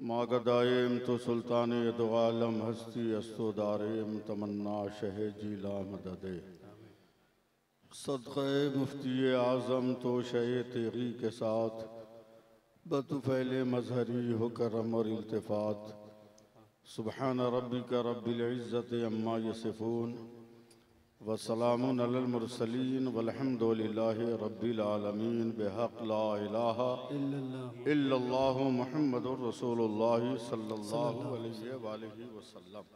मागदायम तो सुल्तान दो आलम हस्ती अस्तोदारेम तमन्ना शह जीला मददे सदक़े मुफ्ती आज़म तो शह तेरी के साथ बतुफ़ैल मजहरी हो करम और इल्तिफ़ात सुबहान रब्बिका रब्बिल इज़्ज़ति अम्मा यसिफ़ून वसलामुन अलल मुरसलीन वल्हम्दुलिल्लाहि रब्बिल आलमीन बिहक़ ला इलाहा इल्लल्लाहु मुहम्मदुर रसूलुल्लाह सल्लल्लाहु अलैहि वसल्लम।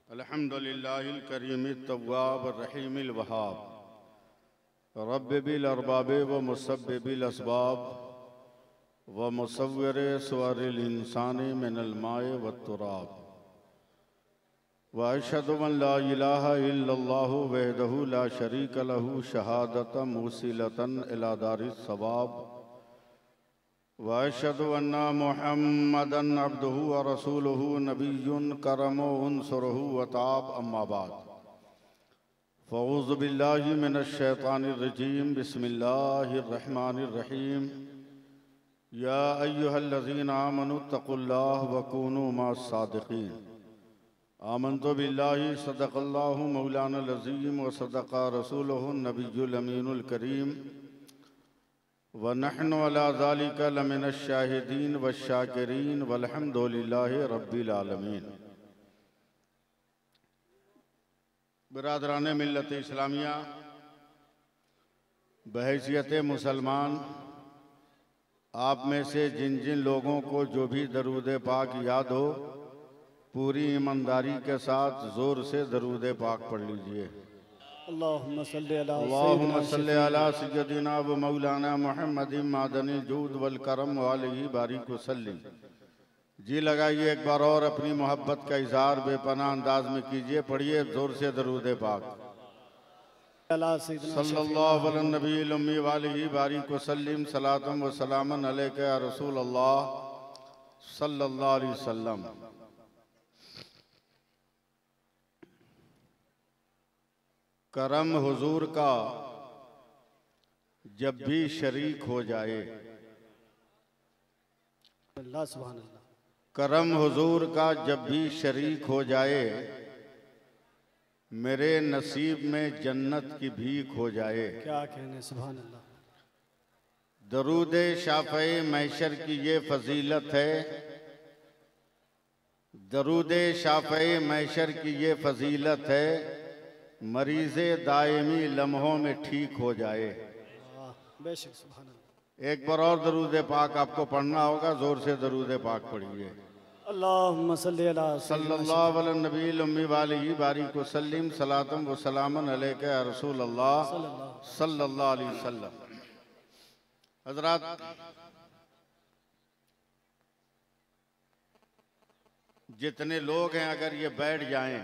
अल्हम्दुलिल्लाहिल करीमित तव्वाब रहीमिल वहाब रब्बि बिल अरबाब व मुसब्बिबिल अस्बाब व मुसव्विर सुवरिल इंसानी मिनल माए व तुराब व अशहदु अन ला इलाहा इल्लल्लाहु वहदहु ला शरीक लहु शहादतन मुसिलतन इला दारिस सवाब व अशहदु अन्ना मुहम्मदन अब्दुहु व रसूलुहु नबियुन करमो उनसुरहु व ताब अम्मा बाद फ़ऊज़ु बिल्लाहि मिनश शैतानिर रजीम बिस्मिल्लाहिर रहमानिर रहीम या अय्युहल्लज़ीना आमनुत्तक़ुल्लाह व कूनू मअस-सादिक़ीन आमन्तु बिल्लाहि सदक़ल्लाहु मौलानल अज़ीम व सदक़ा रसूलुहुन नबियुल अमीनुल करीम व नहनु अला ज़ालिका लमिनश शाहिदीन वश्शाकिरीन वल्हम्दुलिल्लाहि रब्बिल आलमीन। बिरादराने मिल्लत इस्लामिया, बहैसियत मुसलमान आप में से जिन जिन लोगों को जो भी दरूद पाक याद हो पूरी ईमानदारी के साथ ज़ोर से दरूद पाक पढ़ लीजिए। अल्लाहुम्मा सल्ली अला सय्यदिना व मौलाना मुहम्मदिन मादनी जूद वल करम वालिही बारिक वसल्लिम। जी लगाइए एक बार और अपनी मोहब्बत का इजहार बेपनाह अंदाज में कीजिए। पढ़िए जोर से दरूद पाक। सल्लल्लाहु अलैहि नबील उम्मी वालिही बारिक वसल्लिम सलातम व सलामन अलैका या रसूल अल्लाह सल्लल्लाहु अलैहि वसल्लम। करम हुजूर का जब भी शरीक हो जाए, अल्लाह सुभान अल्लाह। करम हुजूर का जब भी शरीक हो जाए, मेरे नसीब में जन्नत की भीख हो जाए। क्या कहने, सुभान अल्लाह। दरूद शाफ़े महशर की ये फजीलत है, दरूद शाफ़े महशर की ये फजीलत है, मरीज़े दायमी लम्हों में ठीक हो जाए। बेशक सुभान अल्लाह। एक बार और दरूद पाक आपको पढ़ना होगा, जोर से दरूद पाक पढ़िए। अल्लाहुम्मा सल्ली अला सल्लल्लाहु अलैहि नबील उम्मी वालिही बारिक वसल्लिम सलातम व सलामन अलैका या रसूल अल्लाह सल्लल्लाहु अलैहि वसल्लम। हज़रात, जितने लोग हैं अगर ये बैठ जाएं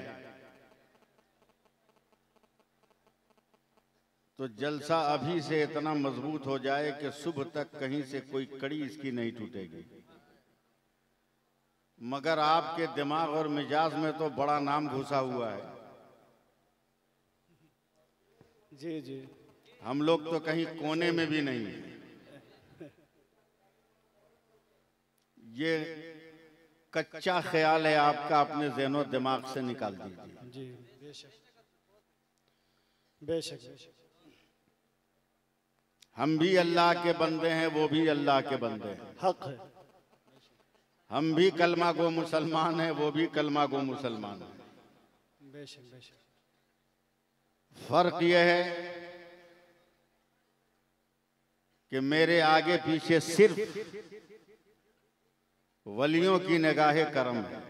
तो जलसा अभी से इतना मजबूत हो जाए कि सुबह तक कहीं से कोई कड़ी इसकी नहीं टूटेगी। मगर आपके दिमाग और मिजाज में तो बड़ा नाम घुसा हुआ है। जी जी, हम लोग तो कहीं कोने में भी नहीं है। ये कच्चा ख्याल है आपका, अपने ज़हनो दिमाग से निकाल दीजिए। जी बेशक बेशक बेशक। हम भी अल्लाह के बंदे हैं, वो भी अल्लाह के बंदे हैं। हक है। हम भी कलमा गो मुसलमान हैं, वो भी कलमा गो मुसलमान हैं। बेशक बेशक। फर्क यह है कि मेरे आगे पीछे सिर्फ वलियों की निगाहे करम है,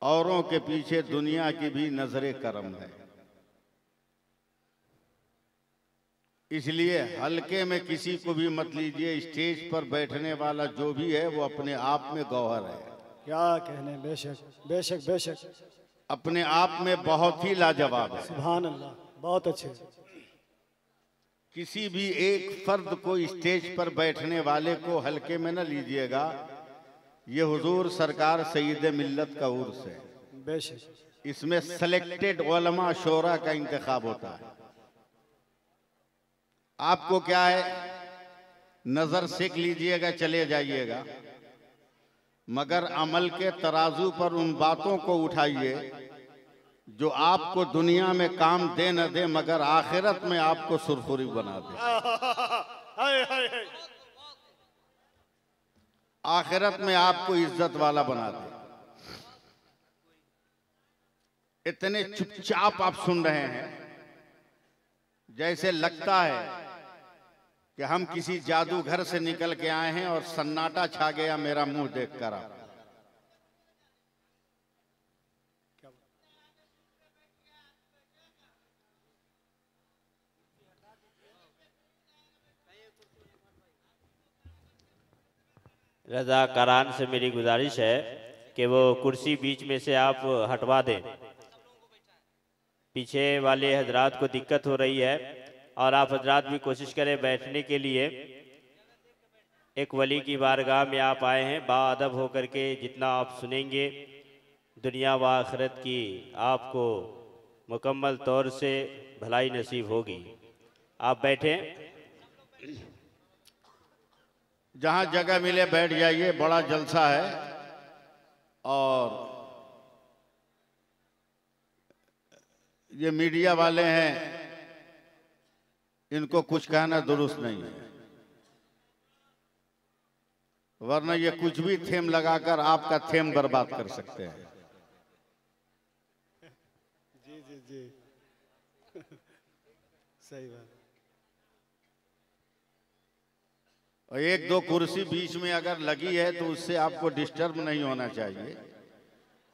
औरों के पीछे दुनिया की भी नजरे करम है। इसलिए हल्के में किसी को भी मत लीजिए। स्टेज पर बैठने वाला जो भी है वो अपने आप में गौहर है। क्या कहने, बेशक बेशक बेशक। अपने आप में बहुत ही लाजवाब है। सुभान अल्लाह, बहुत अच्छे। किसी भी एक फर्द को स्टेज पर बैठने वाले को हल्के में न लीजिएगा। ये हुजूर सरकार सईद मिल्लत का उर्स है। बेशक। इसमें सेलेक्टेड उलमा शोरा का इंतखाब होता है। आपको क्या है, नजर सेक लीजिएगा चले जाइएगा, मगर अमल के तराजू पर उन बातों को उठाइए जो आपको दुनिया में काम दे न दे मगर आखिरत में आपको सुरखुरी बना दे। आखिरत में आपको इज्जत वाला बना दे। इतने चुपचाप आप सुन रहे हैं जैसे लगता है कि हम किसी जादूघर से निकल के आए हैं और सन्नाटा छा गया मेरा मुंह देखकर। आप रज़ाकारान से मेरी गुजारिश है कि वो कुर्सी बीच में से आप हटवा दें। पीछे वाले हजरात को दिक्कत हो रही है और आप हजरात भी कोशिश करें बैठने के लिए। एक वली की बारगाह में आप आए हैं, बाअदब होकर के जितना आप सुनेंगे दुनिया व आखिरत की आपको मुकम्मल तौर से भलाई नसीब होगी। आप बैठें, जहां जगह मिले बैठ जाइए, बड़ा जलसा है। और ये मीडिया वाले हैं, इनको कुछ कहना दुरुस्त नहीं है, वरना ये कुछ भी थेम लगाकर आपका थेम बर्बाद कर सकते हैं। जी जी जी सही बात। और एक दो कुर्सी बीच में अगर लगी है तो उससे आपको डिस्टर्ब नहीं होना चाहिए।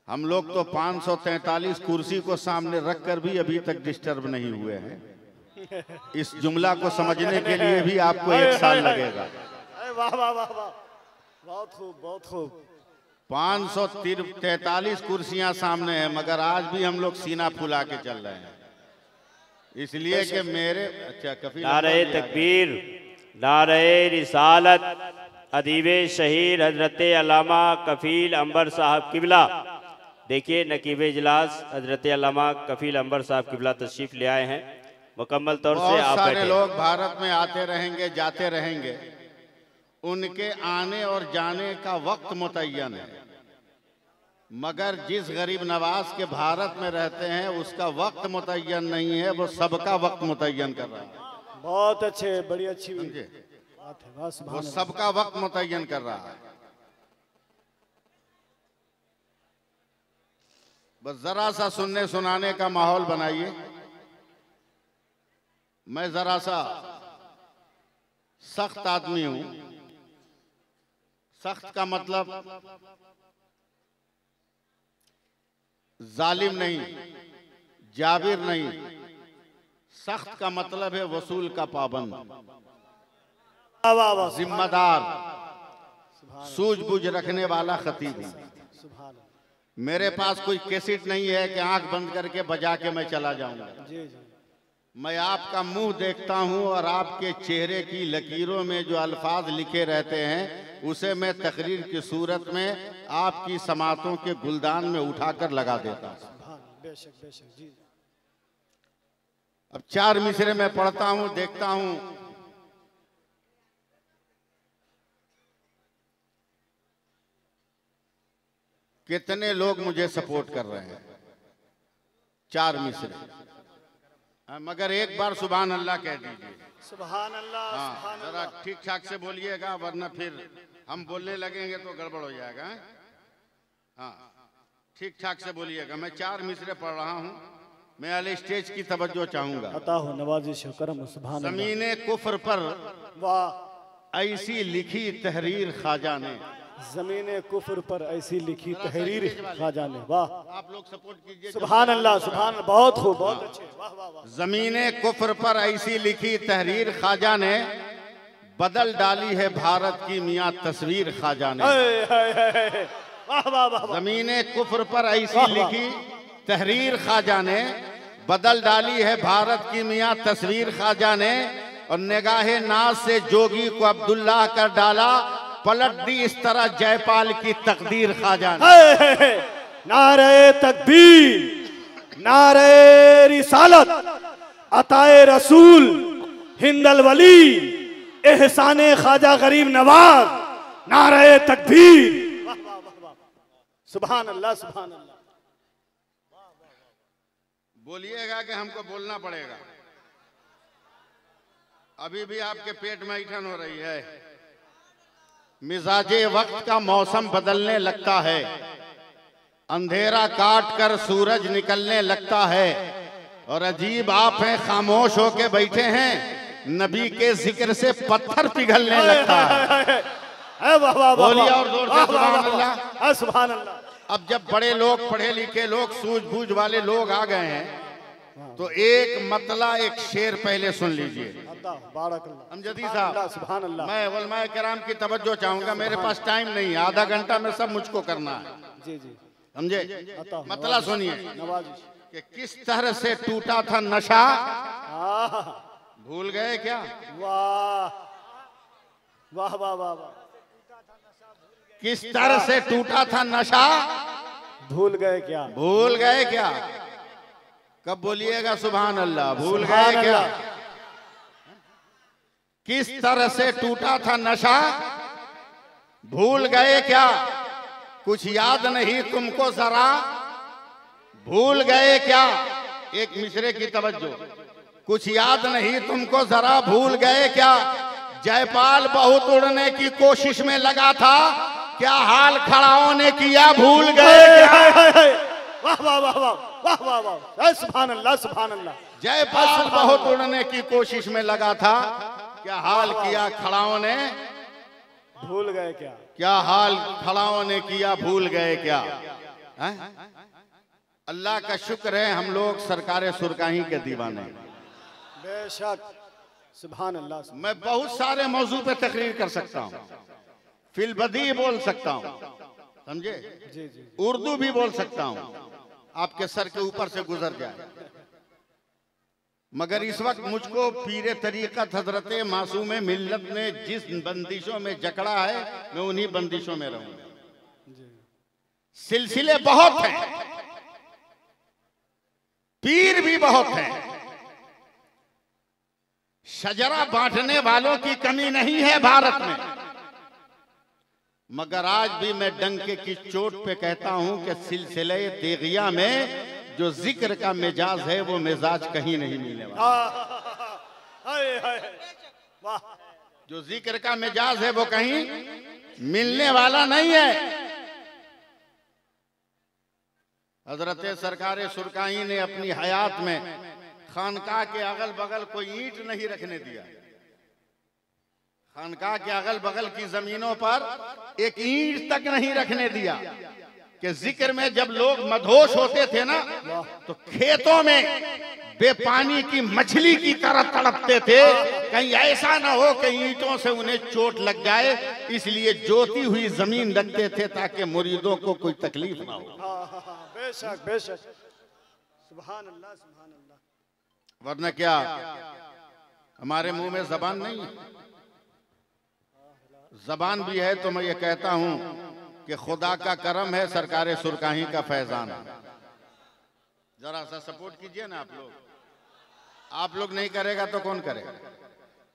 हम लोग तो 543 कुर्सी को सामने रखकर भी अभी तक डिस्टर्ब नहीं हुए हैं। इस जुमला को समझने के लिए भी आपको 1 साल लगेगा। वाह वाह वाह वाह, बहुत खूब बहुत खूब। 543 कुर्सियां सामने हैं मगर आज भी हम लोग सीना फुला के चल रहे हैं, इसलिए कि मेरे कफील नारे तकबीर, नारे रिसालत, अदीबे शहीद हजरत अल्लामा कफील अंबर साहब किबला। देखिए नकीब इजलास हजरत अल्लामा कफील अंबर साहब किबला तशरीफ ले आए हैं। मुकम्मल तौर से आप सारे बैठे। लोग भारत में आते रहेंगे जाते रहेंगे, उनके आने और जाने का वक्त मुतय्यन है, मगर जिस गरीब नवाज के भारत में रहते हैं उसका वक्त मुतय्यन नहीं है, वो सबका वक्त मुतय्यन कर रहा है। बहुत अच्छे, बड़ी अच्छी बात है। बस वो सबका वक्त मुतय्यन कर रहा है। बस जरा सा सुनने सुनाने का माहौल बनाइए। मैं जरा सा सख्त आदमी हूं। सख्त का मतलब जालिम नहीं, जाबिर नहीं। सख्त का मतलब है वसूल का पाबंद, जिम्मेदार, सूझबूझ रखने वाला खतीब हूं। मेरे पास कोई कैसेट नहीं है कि आंख बंद करके बजा के मैं चला जाऊंगा। मैं आपका मुंह देखता हूं और आपके चेहरे की लकीरों में जो अल्फाज लिखे रहते हैं उसे मैं तकरीर की सूरत में आपकी समातों के गुलदान में उठाकर लगा देता हूं। बेशक बेशक जी। अब 4 मिसरे में पढ़ता हूं, देखता हूं कितने लोग मुझे सपोर्ट कर रहे हैं। 4 मिसरे, मगर एक बार सुभान अल्लाह कह दीजिए। सुभान अल्लाह। हाँ, जरा ठीक ठाक से बोलिएगा वरना फिर हम बोलने लगेंगे तो गड़बड़ हो जाएगा। हाँ, ठीक ठाक से बोलिएगा। मैं 4 मिसरे पढ़ रहा हूँ, मैं अल स्टेज की तवज्जो चाहूंगा। अता हो नवाजिश करम सुभान अल्लाह। ज़मीने कुफ्र पर वाह, ऐसी लिखी तहरीर ख्वाजा ने। ज़मीने कुफ्र पर ऐसी लिखी तहरीर ख्वाजा ने। वाह, आप लोग सपोर्ट कीजिए। सुभान अल्लाह सुभान, बहुत खूब, बहुत अच्छे। वाह वाह वाह। ज़मीने कुफ्र पर ऐसी लिखी तहरीर ख्वाजा ने, बदल डाली है भारत की मियाँ तस्वीर ख्वाजा ने। वाह वाह वाह। ज़मीने कुफ्र पर ऐसी लिखी तहरीर ख्वाजा ने, बदल डाली है भारत की मियाँ तस्वीर ख्वाजा ने। और निगाहे नाज से जोगी को अब्दुल्लाह कर डाला, पलट दी इस तरह जयपाल की तकदीर ख्वाजा ने। नारे तकबीर, नारे रिसालत, अताए रसूल, हिंदल वली एहसाने ख्वाजा गरीब नवाज, नारे तकबीर। सुभान अल्लाह, सुभान अल्लाह। बोलिएगा कि हमको बोलना पड़ेगा? अभी भी आपके पेट में ऐंठन हो रही है। मिजाजे वक्त का मौसम बदलने लगता है, अंधेरा काट कर सूरज निकलने लगता है, और अजीब आप हैं खामोश होके बैठे हैं, नबी के जिक्र से पत्थर पिघलने लगता है। बोलिए और जोर से सुभान अल्लाह, सुभान अल्लाह। अब जब बड़े लोग, पढ़े लिखे लोग, सूझबूझ वाले लोग आ गए हैं, तो एक मतला, एक शेर पहले सुन लीजिए। अमजदी साहब, सुभान अल्लाह। मैं उलमाए किराम की तवज्जो चाहूंगा, मेरे पास टाइम नहीं है, आधा घंटा में सब मुझको करना है। जी जी, समझे? मतला सुनिए नवाजिश। कि किस तरह से टूटा था नशा, भूल गए क्या? वाह वाह वाह वाह वाह। किस तरह से टूटा था नशा, भूल गए क्या? भूल गए क्या? कब बोलिएगा सुभान अल्लाह? भूल गए क्या? किस तरह से टूटा था नशा, भूल गए क्या? कुछ याद नहीं तुमको जरा, भूल गए क्या? एक मिसरे की तवज्जो। कुछ याद नहीं तुमको जरा, भूल गए क्या? जयपाल बहुत उड़ने की कोशिश में लगा था, क्या हाल खड़ाओं ने किया, भूल गए क्या? वाह वाह वाह वाह वाह वाह वाह, सुभान अल्लाह, सुभान अल्लाह। जयपाल बहुत उड़ने की कोशिश में लगा था, क्या हाल किया खड़ाओं ने, भूल गए क्या? क्या हाल खड़ाओं ने किया, भूल गए क्या? है? अल्लाह का शुक्र है हम लोग सरकारे सुरकाही के दीवाने। बेशक, सुभान अल्लाह। मैं बहुत सारे मौजू पे तकरीर कर सकता हूँ, फिलबदी बोल सकता हूँ, समझे? जी जी। उर्दू भी बोल सकता हूँ, आपके सर के ऊपर से गुजर जाए। मगर इस वक्त मुझको पीरे तरीक़त हजरत मासूम मिल्लत ने जिस बंदिशों में जकड़ा है, मैं उन्हीं बंदिशों में रहूंगा। सिलसिले बहुत हैं, पीर भी बहुत हैं, शजरा बांटने वालों की कमी नहीं है भारत में। मगर आज भी मैं डंके की चोट पे कहता हूं कि सिलसिले तेगिया में जो जिक्र का मिजाज है, वो मिजाज कहीं नहीं मिलने वाला। जो जिक्र का मिजाज है वो कहीं मिलने वाला नहीं है। हजरत सरकारे सुरकाही ने अपनी हयात में खानकाह के अगल बगल कोई ईंट नहीं रखने दिया। खानकाह के अगल बगल की जमीनों पर एक ईंट तक नहीं रखने दिया। कि जिक्र में जब लोग मदहोश होते थे ना, तो खेतों में बेपानी की मछली की तरह तड़पते थे, कहीं ऐसा ना हो कि ईंटों से उन्हें चोट लग जाए, इसलिए जोती हुई जमीन रखते थे ताकि मुरीदों को कोई तकलीफ ना हो। बेशक बेशक, सुभान अल्लाह, सुभान अल्लाह। वरना क्या हमारे मुंह में जबान नहीं है? जबान भी है तो मैं ये कहता हूं कि खुदा का करम है, सरकारे सुरकाही का फैजान है। जरा सा सपोर्ट कीजिए ना आप लोग। आप लोग नहीं करेगा तो कौन करेगा?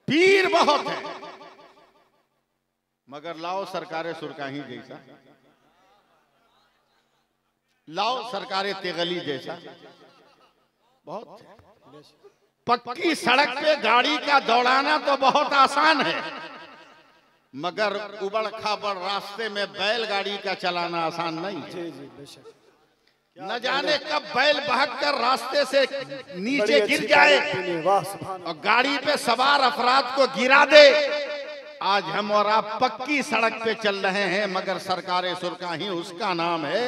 पीर बहुत है, मगर लाओ सरकारे सुरकाही जैसा, लाओ सरकारे तेगली जैसा, बहुत है। पक्की सड़क पे गाड़ी का दौड़ाना तो बहुत आसान है, मगर उबड़ खाबड़ रास्ते में बैलगाड़ी का चलाना आसान नहीं है। जी जी, बेशक। न जाने कब बैल बहक कर रास्ते से नीचे गिर जाए और गाड़ी पे सवार अफराद को गिरा दे। आज हम और आप पक्की सड़क पे चल रहे हैं, मगर सरकारे सुरकाही उसका नाम है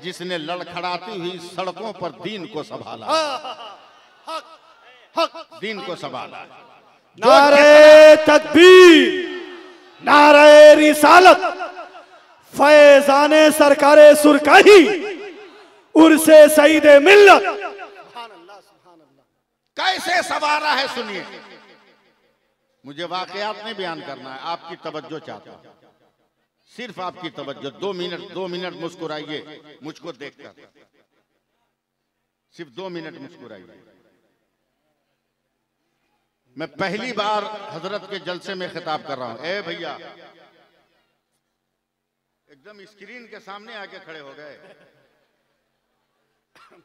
जिसने लड़खड़ाती हुई सड़कों पर दीन को संभाला, दीन को संभाला। नारे तकबीर, नारे रिसालत, फैजाने सरकारे सुरकाही, उर्से सईदे मिल्लत। कैसे सवारा है सुनिए। मुझे वाकयात नहीं बयान करना है, आपकी तवज्जो चाहता हूं, सिर्फ आपकी तवज्जो। 2 मिनट मुस्कुराइए मुझको देखकर, सिर्फ 2 मिनट मुस्कुराइए। मैं पहली बार हजरत के जलसे में खिताब कर रहा हूं। ए भैया, एकदम स्क्रीन के सामने आके खड़े हो गए।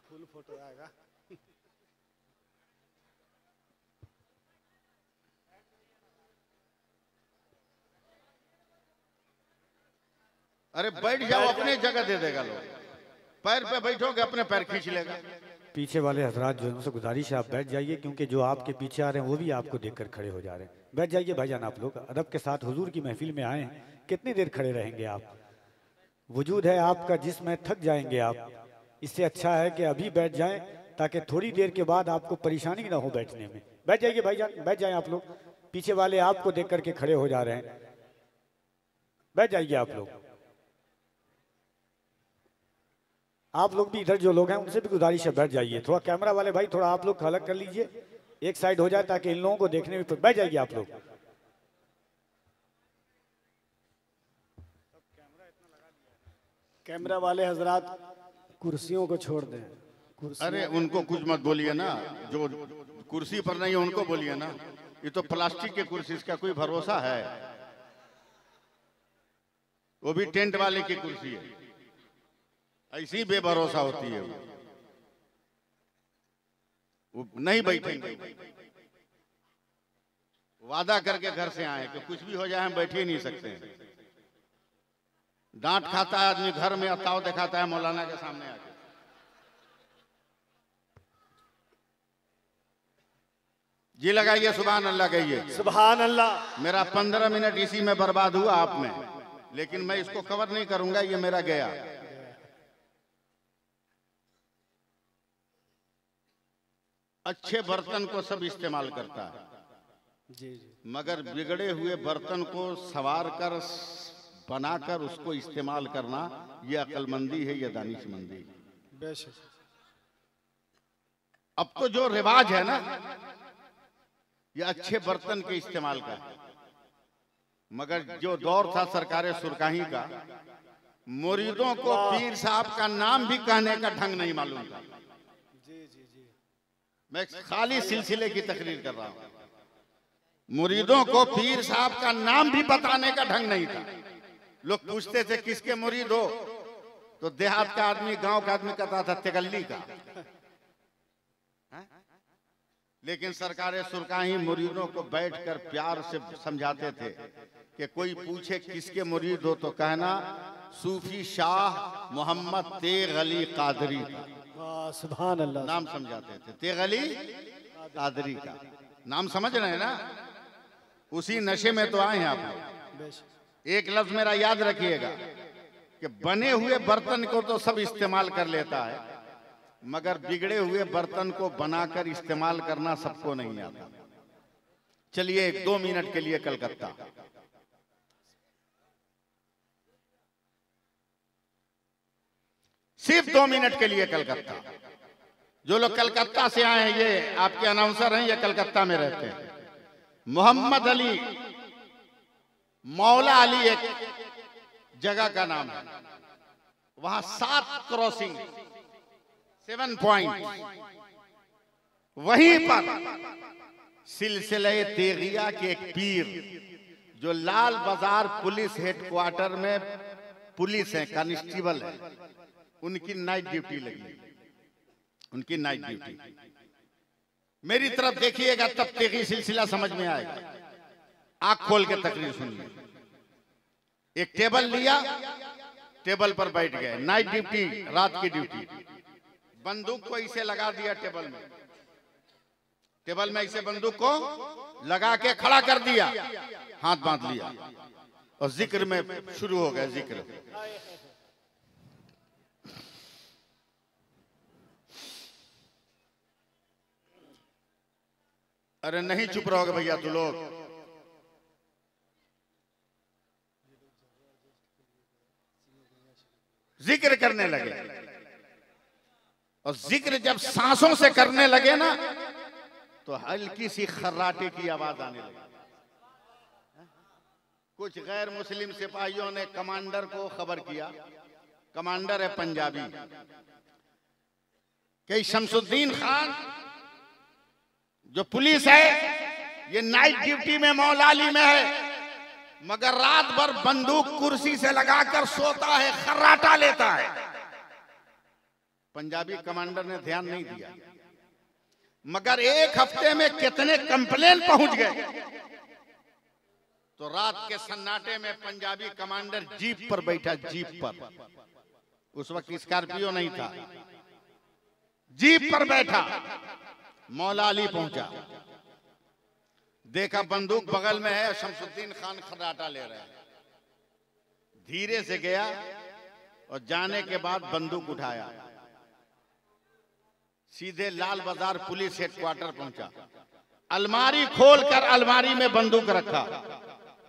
फुल फोटो आएगा। अरे बैठ जाओ, अपने जगह दे देगा लोग। पैर पे बैठोगे अपने पैर खींच लेगा। पीछे वाले हजरात जो है उनसे गुजारिश है आप बैठ जाइए, क्योंकि जो आपके पीछे आ रहे हैं वो भी आपको देखकर खड़े हो जा रहे हैं। बैठ जाइए भाईजान, आप लोग अदब के साथ हुजूर की महफिल में आए हैं, कितनी देर खड़े रहेंगे आप? वजूद है आपका जिस्म है, थक जाएंगे आप। इससे अच्छा है कि अभी बैठ जाएं ताकि थोड़ी देर के बाद आपको परेशानी ना हो बैठने में। बैठ जाइए भाईजान, बैठ जाएं आप लोग। पीछे वाले आपको देख करके खड़े हो जा रहे हैं, बैठ जाइए आप लोग। आप लोग भी इधर जो लोग हैं उनसे भी गुजारिश है बैठ जाइए। थोड़ा कैमरा वाले भाई थोड़ा आप लोग अलग कर लीजिए, एक साइड हो जाए ताकि इन लोगों को देखने में। बैठ जाइए आप लोग। कैमरा वाले हजरात कुर्सियों को छोड़ दें। अरे उनको कुछ मत बोलिए ना, जो कुर्सी पर नहीं है उनको बोलिए ना। ये तो प्लास्टिक के कुर्सी, इसका कोई भरोसा है? वो भी टेंट वाले की कुर्सी है, ऐसी बेभरोसा होती है। वो नहीं बैठेंगे, वादा करके घर से आए कि कुछ भी हो जाए हम बैठ ही नहीं सकते हैं। डांट खाता है आदमी, घर में अताव दिखाता है मौलाना के सामने आके। जी लगाइए, सुभान अल्लाह कहिए। सुभान अल्लाह। मेरा 15 मिनट इसी में बर्बाद हुआ आप में, लेकिन मैं इसको कवर नहीं करूंगा, ये मेरा गया। अच्छे बर्तन को सब इस्तेमाल करता है, जी जी, मगर बिगड़े हुए बर्तन को संवार कर बनाकर उसको इस्तेमाल करना, ये अक्लमंदी है, ये दानिशमंदी। बेशक। अब तो जो रिवाज है ना, ये अच्छे बर्तन के इस्तेमाल का है, मगर जो दौर था सरकारे सुरकाही का, मुरीदों को पीर साहब का नाम भी कहने का ढंग नहीं मालूम था। जी जी जी, मैं खाली सिलसिले की तकरीर कर रहा हूं। मुरीदों को पीर साहब का नाम भी बताने का ढंग नहीं था। लोग पूछते थे किसके मुरीद हो, तो देहात का आदमी, गांव का आदमी कहता था तेगल्ली का। लेकिन सरकारे सुरकाही मुरीदों को बैठकर प्यार से समझाते थे कि कोई पूछे किसके मुरीद हो तो कहना सूफी शाह मोहम्मद तेग अली कादरी का। सुभान अल्लाह। नाम समझाते थे, तेग अली कादरी का नाम समझ रहे हैं ना? उसी नशे में तो आए हैं आप। एक लफ्ज मेरा याद रखिएगा कि बने हुए बर्तन को तो सब इस्तेमाल कर लेता है, मगर बिगड़े हुए बर्तन को बनाकर इस्तेमाल करना सबको नहीं आता। चलिए 1-2 मिनट के लिए कलकत्ता। सिर्फ 2 मिनट के लिए कलकत्ता। जो लोग कलकत्ता से आए हैं, ये आपके अनाउंसर हैं, ये कलकत्ता में रहते हैं। मोहम्मद अली, मौला अली एक जगह का नाम है, वहां 7 क्रॉसिंग, 7 पॉइंट, वहीं पर सिलसिले तेगिया के एक पीर जो लाल बाजार पुलिस हेडक्वार्टर में पुलिस है, कांस्टेबल है, उनकी नाइट ड्यूटी लगी। उनकी नाइट ड्यूटी, मेरी तरफ देखिएगा तब तेगी सिलसिला समझ में आएगा। आंख खोल के तकरीर सुनिए। एक टेबल लिया, टेबल पर बैठ गए, नाइट ड्यूटी, रात की ड्यूटी। बंदूक को इसे लगा दिया टेबल में, टेबल में इसे बंदूक को लगा के खड़ा कर दिया, हाथ बांध लिया और जिक्र में शुरू हो गए। जिक्र अरे नहीं चुप रहोगे भैया तू लोग। जिक्र करने लगे, और जिक्र जब सांसों से करने लगे ना, तो हल्की सी खर्राटे की आवाज आने लगी। कुछ गैर मुस्लिम सिपाहियों ने कमांडर को खबर किया, कमांडर है पंजाबी, कि शमसुद्दीन खान जो पुलिस है ये नाइट ड्यूटी में मौलाली में है, मगर रात भर बंदूक कुर्सी से लगाकर सोता है, खर्राटा लेता है। पंजाबी कमांडर ने ध्यान नहीं दिया, मगर एक हफ्ते में कितने कंप्लेन पहुंच गए। तो रात के सन्नाटे में पंजाबी कमांडर जीप पर बैठा, जीप पर, उस वक्त स्कॉर्पियो नहीं था, जीप पर बैठा, मौलाली पहुंचा, देखा बंदूक बगल में है, शमसुद्दीन खान खर्राटा ले रहे हैं। धीरे से गया और जाने के बाद बंदूक उठाया, सीधे लाल बाजार पुलिस हेडक्वार्टर पहुंचा, अलमारी खोलकर अलमारी में बंदूक रखा,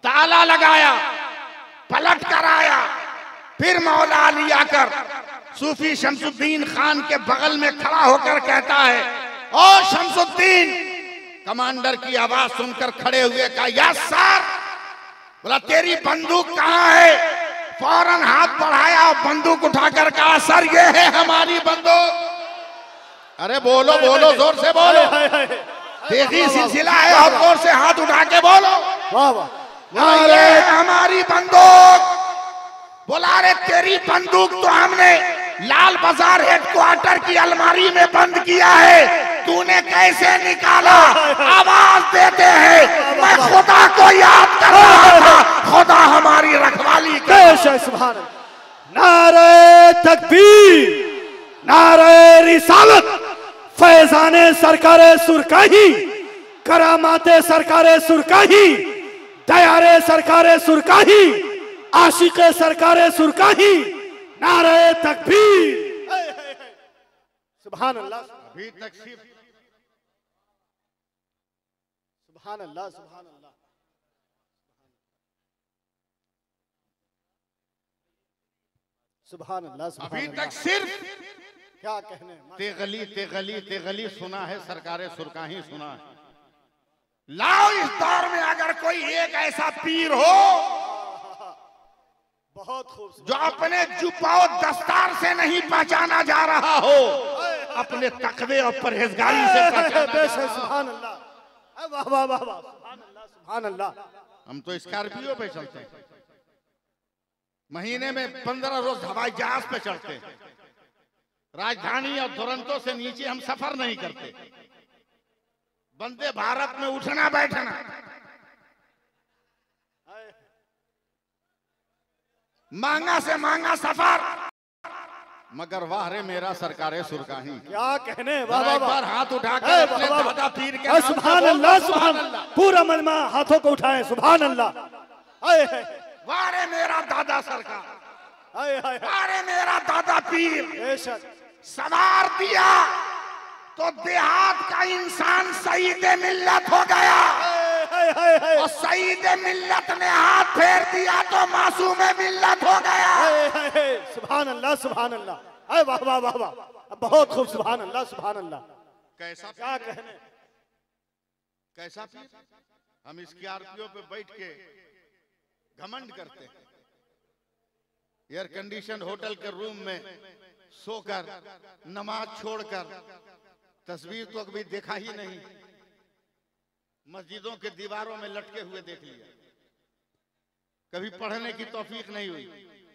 ताला लगाया, पलट कर आया, फिर मौलाली आकर सूफी शमसुद्दीन खान के बगल में खड़ा होकर कहता है, ओ शमसुद्दीन। कमांडर की आवाज सुनकर खड़े हुए कहा, यस सर। बोला तेरी बंदूक कहां है? फौरन हाथ बढ़ाया और बंदूक उठाकर कहा, सर ये है हमारी बंदूक। अरे बोलो बोलो, जोर से बोलो, तेजी सिलसिला है, और जोर से हाथ उठा के बोलो, वाह वाह, ये है हमारी बंदूक। बोला रे तेरी बंदूक तो हमने लाल बाजार हेडक्वार्टर की अलमारी में बंद किया है, तूने कैसे निकाला? आवाज देते हैं, मैं खुदा को याद कर रहा था, खुदा हमारी रखवाली करे। सुभान अल्लाह। नारे तकबीर, नारे रिसालत, फैजाने सरकारे सुरकाही, करामाते सरकारे सुरकाही, दयारे सरकारे सुरकाही, आशिके सरकारे सुरकाही, नारे तकबीर। सुभान अल्लाह। अभी तक सिर्फ सुभान अल्लाह, सुभान अल्लाह। सुभान अल्लाह, अभी तक सिर्फ क्या कहने, तेगली तेगली तेगली सुना है, सरकारे सुरकाही सुना है। लाओ इस दौर में अगर कोई एक ऐसा पीर हो बहुत खूब, जो अपने जुब्बा दस्तार से नहीं पहचाना जा रहा हो, अपने तकवे और परहेजगारी से पहचाना। सुभान अल्लाह, वाह वाह वाह वाह, सुभान अल्लाह, सुभान अल्लाह। हम तो स्कॉर्पियो पे चलते हैं, महीने में 15 रोज हवाई जहाज पे चढ़ते हैं, राजधानी और दुरंतो से नीचे हम सफर नहीं करते, वंदे भारत में उठना बैठना, महंगा से महंगा सफर, मगर वाह रे मेरा सरकारे सुरकाही। क्या कहने, वाह एक वाह बार वाह, हाथ उठाकर अपने दादा पीर के नाम से सुभान बोलो, अल्लाह, सुभान अल्लाह। पूरा मजमा हाथों को उठाए, सुभान अल्लाह। वाह रे मेरा दादा सरकार, हाय हाय, वाह रे मेरा दादा पीर। बेशक संवार दिया तो देहात का इंसान सईद मिल्लत हो गया, और सईद मिल्लत ने हाथ फेर दिया तो मासूम मिल्लत हो गया। सुभान अल्लाह, सुभान अल्लाह, वाह वाह वाह वाह, बहुत खूब, सुभान अल्लाह, सुभान अल्लाह। कैसा क्या कहने, कैसा पीर? हम स्कॉर्पियो पे बैठ के घमंड करते हैं, एयर कंडीशन होटल के रूम में सोकर, नमाज छोड़कर, तस्वीर तो कभी देखा ही नहीं, मस्जिदों के दीवारों में लटके हुए देख लिया, कभी पढ़ने की तौफीक नहीं हुई,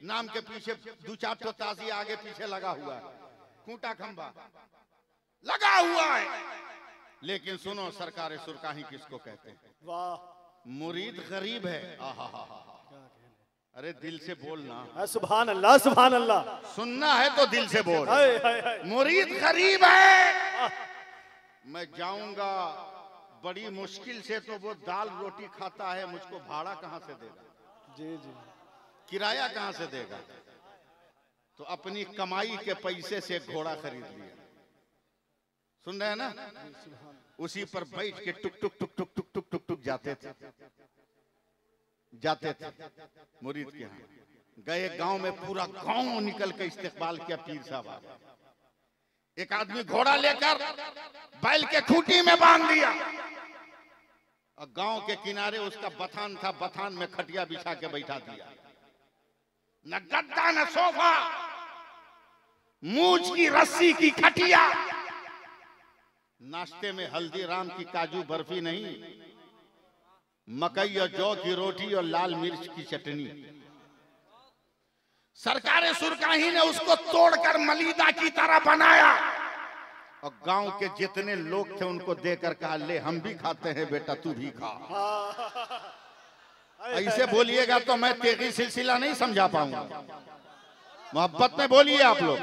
नाम के पीछे 2-4 तो ताजी आगे पीछे लगा हुआ है, खूंटा खंबा लगा हुआ है। लेकिन सुनो, सरकारे सुरकाही किसको कहते हैं? वाह, मुरीद गरीब है। अरे दिल से बोलना, सुभान अल्लाह, सुभान अल्लाह। सुनना है तो दिल से बोल। हाय हाय हाय, मुरीद गरीब है, मैं जाऊंगा बड़ी मुश्किल से, तो वो दाल रोटी खाता है, मुझको भाड़ा कहां से देगा? जी जी, किराया कहां से देगा? तो अपनी कमाई के पैसे से घोड़ा खरीद लिया। सुन रहे हैं ना? उसी पर बैठ के टुक टुक टुक टुक टुक टुक टुक टुक जाते थे मुरीद के यहाँ। गए गांव में, पूरा गांव निकल के इस्तेकबाल किया पीर साहब। एक आदमी घोड़ा लेकर बैल के खूंटी में बांध दिया, और गांव के किनारे उसका बथान था, बथान में खटिया बिछा के बैठा दिया, न गद्दा न सोफा, मूंछ की रस्सी की खटिया। नाश्ते में हल्दीराम की काजू बर्फी नहीं, मकई और जौ की रोटी और लाल मिर्च की चटनी। सरकार सुरकाही ने उसको तोड़कर मलीदा की तरह बनाया और गांव के जितने लोग थे उनको देकर कहा, ले हम भी खाते हैं बेटा, तू भी खा। ऐसे बोलिएगा तो मैं तेगी सिलसिला नहीं समझा पाऊंगा। मोहब्बत में बोलिए आप लोग,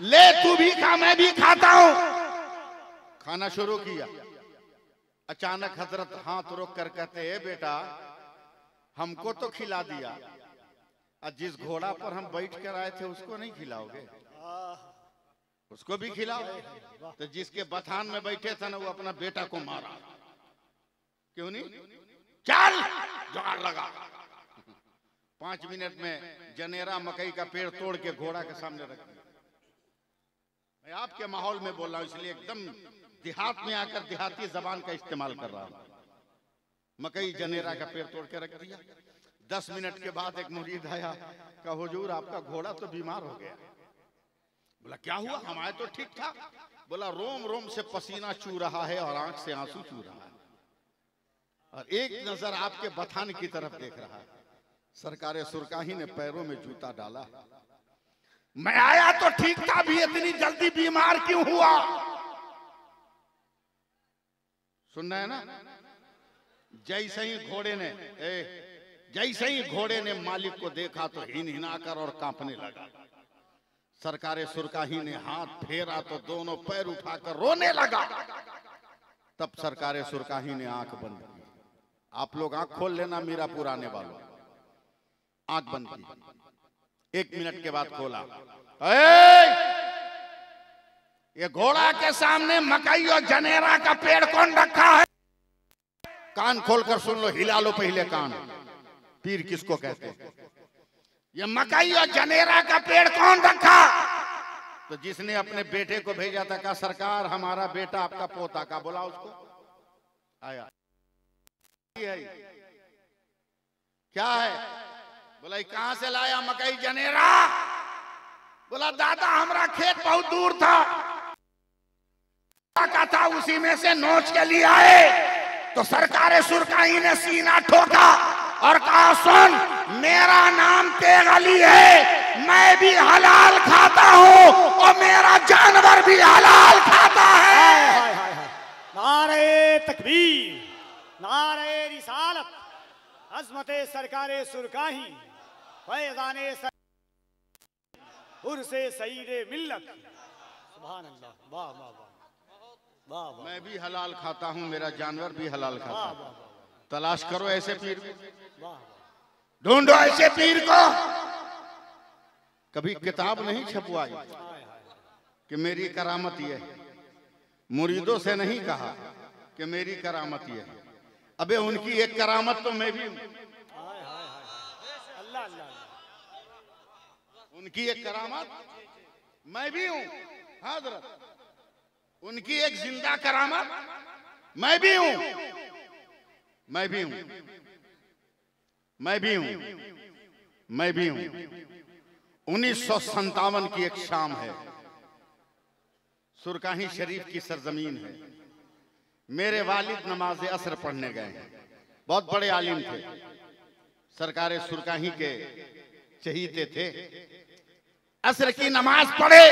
ले तू भी खा मैं भी खाता हूं। खाना शुरू किया। अचानक हजरत हाथ रोक कर कहते हैं, बेटा हमको तो खिला दिया, और जिस घोड़ा पर हम बैठ कर आए थे उसको नहीं खिलाओगे? उसको भी खिलाओ। तो जिसके बथान में बैठे थे ना वो अपना बेटा को मारा। क्यों नहीं? चल जुगाड़ लगा। 5 मिनट में जनेरा मकई का पेड़ तोड़ के घोड़ा के सामने रख दिया। मैं आपके माहौल में बोल रहा हूं, इसलिए एकदम देहात में आकर देहाती जबान का इस्तेमाल कर रहा हूं। मकई जनेरा का पेड़ तोड़ के रख दिया। 10 मिनट के बाद एक मुरीद आया, कहा हुजूर आपका घोड़ा तो बीमार हो गया। बोला क्या हुआ? हमारे तो ठीक था। बोला रोम रोम से पसीना चू रहा है और आंख से आंसू चू रहा है, और एक नजर आपके बथान की तरफ देख रहा है। सरकारे सुरकाही ने पैरों में जूता डाला। मैं आया तो ठीक था, भी इतनी जल्दी बीमार क्यों हुआ? सुन रहे हैं ना? जैसे ही घोड़े ने मालिक को देखा तो हिनहिनाकर और कांपने लगा। सरकारे सुरकाही ने हाथ फेरा तो दोनों पैर उठाकर रोने लगा। तब सरकारे सुरकाही ने आंख बंद की। आप लोग आंख खोल लेना, मीरा पुराने वालों, आंख बंद की। 1 मिनट के बाद खोला। ये घोड़ा के सामने मकई और जनेरा का पेड़ कौन रखा है? कान खोलकर सुन लो, हिला लो पहले कान। पीर किसको कहते हैं? ये मकई और जनेरा का पेड़ कौन रखा? तो जिसने अपने बेटे को भेजा था, कहा सरकार हमारा बेटा आपका पोता का। बोला उसको, आया क्या है? बोला कहां से लाया मकई जनेरा? बोला दादा हमारा खेत बहुत दूर था, का था उसी में से नोच के लिए आए। तो सरकारे सुरकाही ने सीना ठोका और कहा सुन, मेरा नाम तेग अली है, मैं भी हलाल खाता हूं और मेरा जानवर भी हलाल खाता है। नारे तकबीर, नारे रिसालत, अज़मते सरकारे सुरकाही, फैज़ाने उर्से सईदे मिल्लत। सुभान अल्लाह, वाह वाह वाह वाह वाह। मैं भी हलाल खाता हूं, मेरा जानवर भी हलाल खाता है। तलाश करो ऐसे पीर, ढूंढो ऐसे पीर को। कभी किताब नहीं छपवाई कि मेरी करामत ये है, मुरीदों से नहीं कहा कि मेरी करामत ये है। अबे उनकी एक करामत तो मैं भी हूं। अल्लाह अल्लाह, उनकी एक करामत मैं भी हूं। हजरत उनकी एक जिंदा करामत मैं भी हूं। मैं भी हूं, मैं भी हूं, मैं भी हूं। 1957 की एक शाम है, सुरकाही शरीफ की सरजमीन है। मेरे वालिद नमाज असर पढ़ने गए हैं। बहुत बड़े आलिम थे, सरकारे सुरकाही के चहीते थे। असर की नमाज पढ़े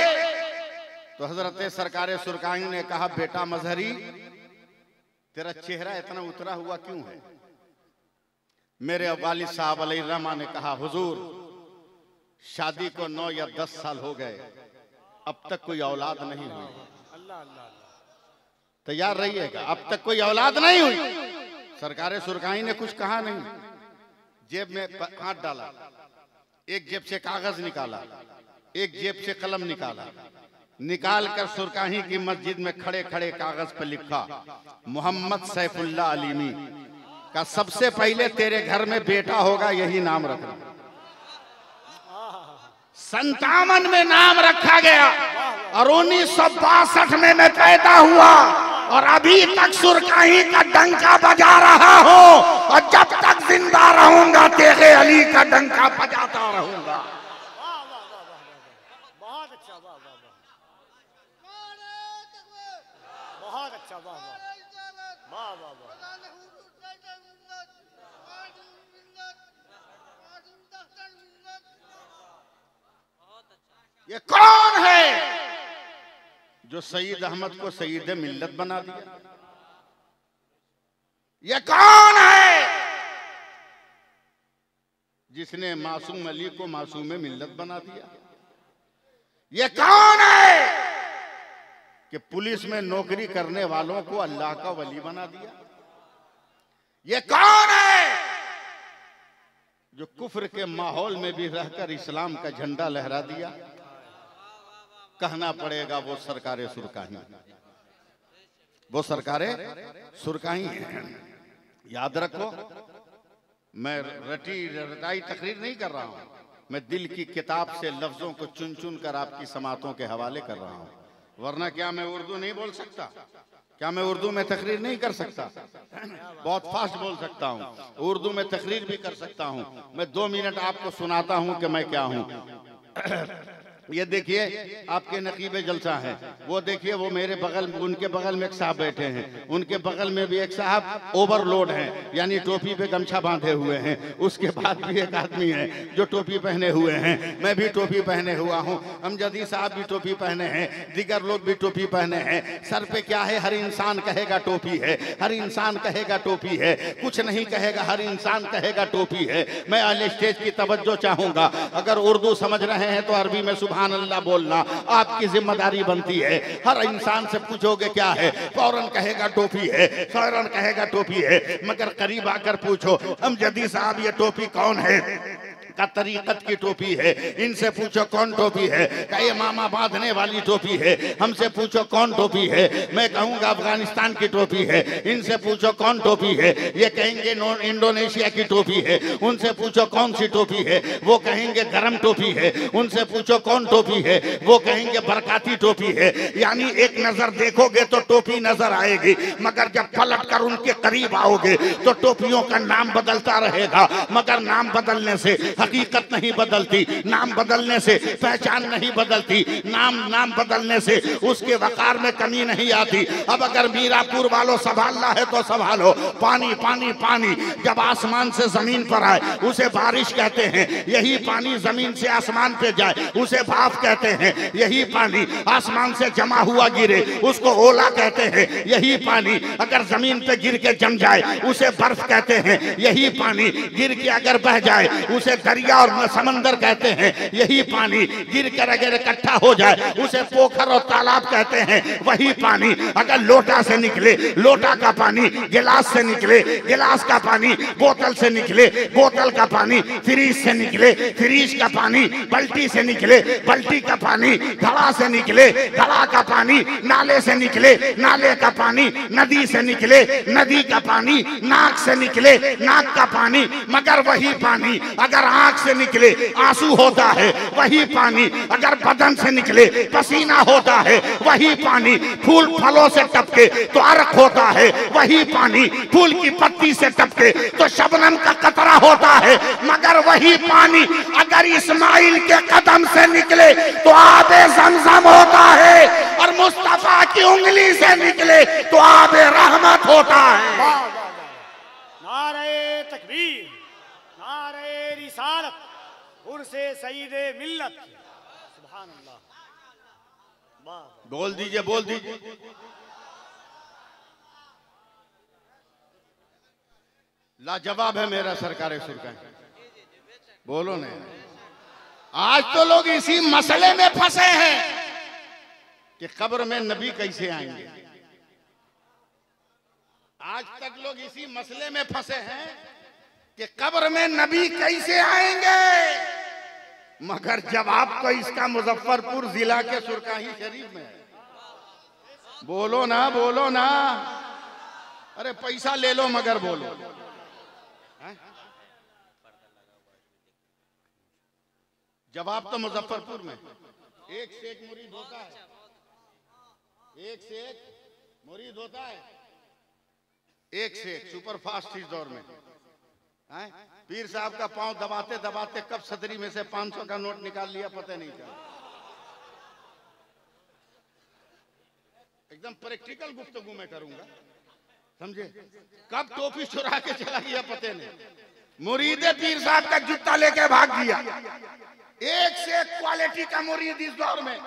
तो हजरत सरकारे सुरकाही ने कहा, बेटा मजहरी तेरा चेहरा इतना उतरा हुआ क्यों है? मेरे वालिद साहब अलैहिर्रहमा ने कहा, हुजूर शादी को 9 या 10 साल हो गए, अब तक कोई औलाद नहीं हुई। अल्लाह अल्लाह, तैयार रहिएगा, अब तक कोई औलाद नहीं हुई। सरकारे सुरकाही ने कुछ कहा नहीं, जेब में हाथ डाला, एक जेब से कागज निकाला, एक जेब से कलम निकाला, निकाल कर सुरकाही की मस्जिद में खड़े खड़े कागज पर लिखा, मोहम्मद सैफुल्लाह अलीमी का सबसे पहले तेरे घर में बेटा होगा, यही नाम रखना। 57 में नाम रखा गया और 1962 में मैं पैदा हुआ और अभी तक सुरकाही का डंका बजा रहा हूं और जब तक जिंदा रहूंगा तेरे अली का डंका बजाता रहूंगा। बहुत अच्छा, वाह वाह वाह, बहुत अच्छा, वाह वाह वाह वाह वाह। ये कौन है जो सईद अहमद को सईद मिल्लत बना दिया? ये कौन है जिसने मासूम अली को मासूम मिल्लत बना दिया? ये कौन है कि पुलिस में नौकरी करने वालों को अल्लाह का वली बना दिया? ये कौन है जो कुफ्र के माहौल में भी रहकर इस्लाम का झंडा लहरा दिया? कहना पड़ेगा वो सरकारे सुरकाही, वो सरकारे सुरकाही हैं। याद रखो, मैं रटाई तकरीर नहीं कर रहा हूं, मैं दिल की किताब से लफ्जों को चुन चुन कर आपकी समातों के हवाले कर रहा हूं। वरना क्या मैं उर्दू नहीं बोल सकता? क्या मैं उर्दू में तकरीर नहीं कर सकता? बहुत फास्ट बोल सकता हूं, उर्दू में तकरीर भी कर सकता हूं। मैं 2 मिनट आपको सुनाता हूं कि मैं क्या हूं। ये देखिए आपके नकीबे जलसा है, वो देखिए वो मेरे बगल, उनके बगल में एक साहब बैठे हैं, उनके बगल में भी एक साहब ओवरलोड हैं, यानी टोपी पे गमछा बांधे हुए हैं। उसके बाद भी एक आदमी है जो टोपी पहने हुए हैं, मैं भी टोपी पहने हुआ हूँ, अमजदी साहब भी टोपी पहने हैं, दीगर लोग भी टोपी पहने हैं। सर पे क्या है? हर इंसान कहेगा टोपी है, हर इंसान कहेगा टोपी है, कुछ नहीं कहेगा, हर इंसान कहेगा टोपी है। मैं अहले स्टेज की तवज्जो चाहूंगा, अगर उर्दू समझ रहे हैं तो अरबी में सुभान अल्लाह बोलना आपकी जिम्मेदारी बनती है। हर इंसान से पूछोगे क्या है, फौरन कहेगा टोपी है, फौरन कहेगा टोपी है। मगर करीब आकर पूछो अमजदी साहब ये टोपी कौन है? का तरीकत की टोपी है। इनसे पूछो कौन टोपी है? का ये मामा बांधने वाली टोपी है। हमसे पूछो कौन टोपी है? मैं कहूंगा अफगानिस्तान की टोपी है। इनसे पूछो कौन टोपी है? ये कहेंगे इंडोनेशिया की टोपी है। उनसे पूछो कौन सी टोपी है? वो कहेंगे गरम टोपी है। उनसे पूछो कौन टोपी है? वो कहेंगे बरकाती टोपी है। यानी एक नजर देखोगे तो टोपी नजर आएगी, मगर जब पलट कर उनके करीब आओगे तो टोपियों का नाम बदलता रहेगा, मगर नाम बदलने से हकीकत नहीं बदलती, नाम बदलने से पहचान नहीं बदलती, नाम बदलने से उसके वकार में कमी नहीं आती। अब अगर मीरापुर वालों संभालना है तो संभालो। पानी पानी पानी जब आसमान से जमीन पर आए उसे बारिश कहते हैं, यही पानी जमीन से आसमान पे जाए उसे भाप कहते हैं, यही पानी आसमान से जमा हुआ गिरे उसको ओला कहते हैं, यही पानी अगर जमीन पे गिर के जम जाए उसे बर्फ कहते हैं, यही पानी गिर के अगर बह जाए उसे दरिया और समंदर कहते हैं, यही पानी गिर कर अगर इकट्ठा हो जाए उसे पोखर और तालाब कहते हैं। वही पानी अगर लोटा से निकले, लोटा का पानी गिलास से निकले, गिलास का पानी बोतल से निकले, बोतल का पानी फ्रीज से निकले, फ्रीज का पानी बल्टी से निकले, बल्टी का पानी घड़ा से निकले, घड़ा का पानी नाले से निकले, नाले का पानी नदी से निकले, नदी का पानी नाक से निकले, नाक का पानी मगर वही पानी अगर आंख से निकले आंसू होता है, वही पानी अगर बदन से निकले पसीना होता है, वही पानी फूल फलों से टपके तो अर्क होता है, वही पानी फूल की पत्ती से टपके तो शबनम का कतरा होता है, मगर वही पानी अगर इस्माइल के कदम से निकले तो आबे ज़मज़म होता है, और मुस्तफा की उंगली से निकले तो आबे रहमत होता है। नारे तकबीर, नारे रिसालत, उर्से सईदे मिल्लत, सुभान अल्लाह। बोल दीजिए, बोल दीजिए। लाजवाब है मेरा सरकारे सुरकाही। बोलो नहीं। आज तो लोग इसी मसले में फंसे हैं कि कब्र में नबी कैसे आएंगे। आज तक लोग इसी मसले में फंसे हैं कि कब्र में नबी कैसे आएंगे, मगर जवाब तो इसका मुजफ्फरपुर जिला के सुरकाही शरीफ में है। बोलो ना, बोलो ना। अरे पैसा ले लो मगर बोलो। जवाब तो मुजफ्फरपुर में। एक से एक मुरीद होता है, एक से एक मुरीद होता है, एक से एक सुपर फास्ट इस दौर में। पीर साहब का पांव दबाते दबाते कब सदरी में से 500 का नोट निकाल लिया पता नहीं चला। एकदम प्रैक्टिकल गुफ्तगू में करूंगा, समझे। कब टोपी चुरा के चला गया पता नहीं। मुरीदे पीर साहब का जूता लेके भाग गया, एक से एक क्वालिटी का मुरीद इस दौर में।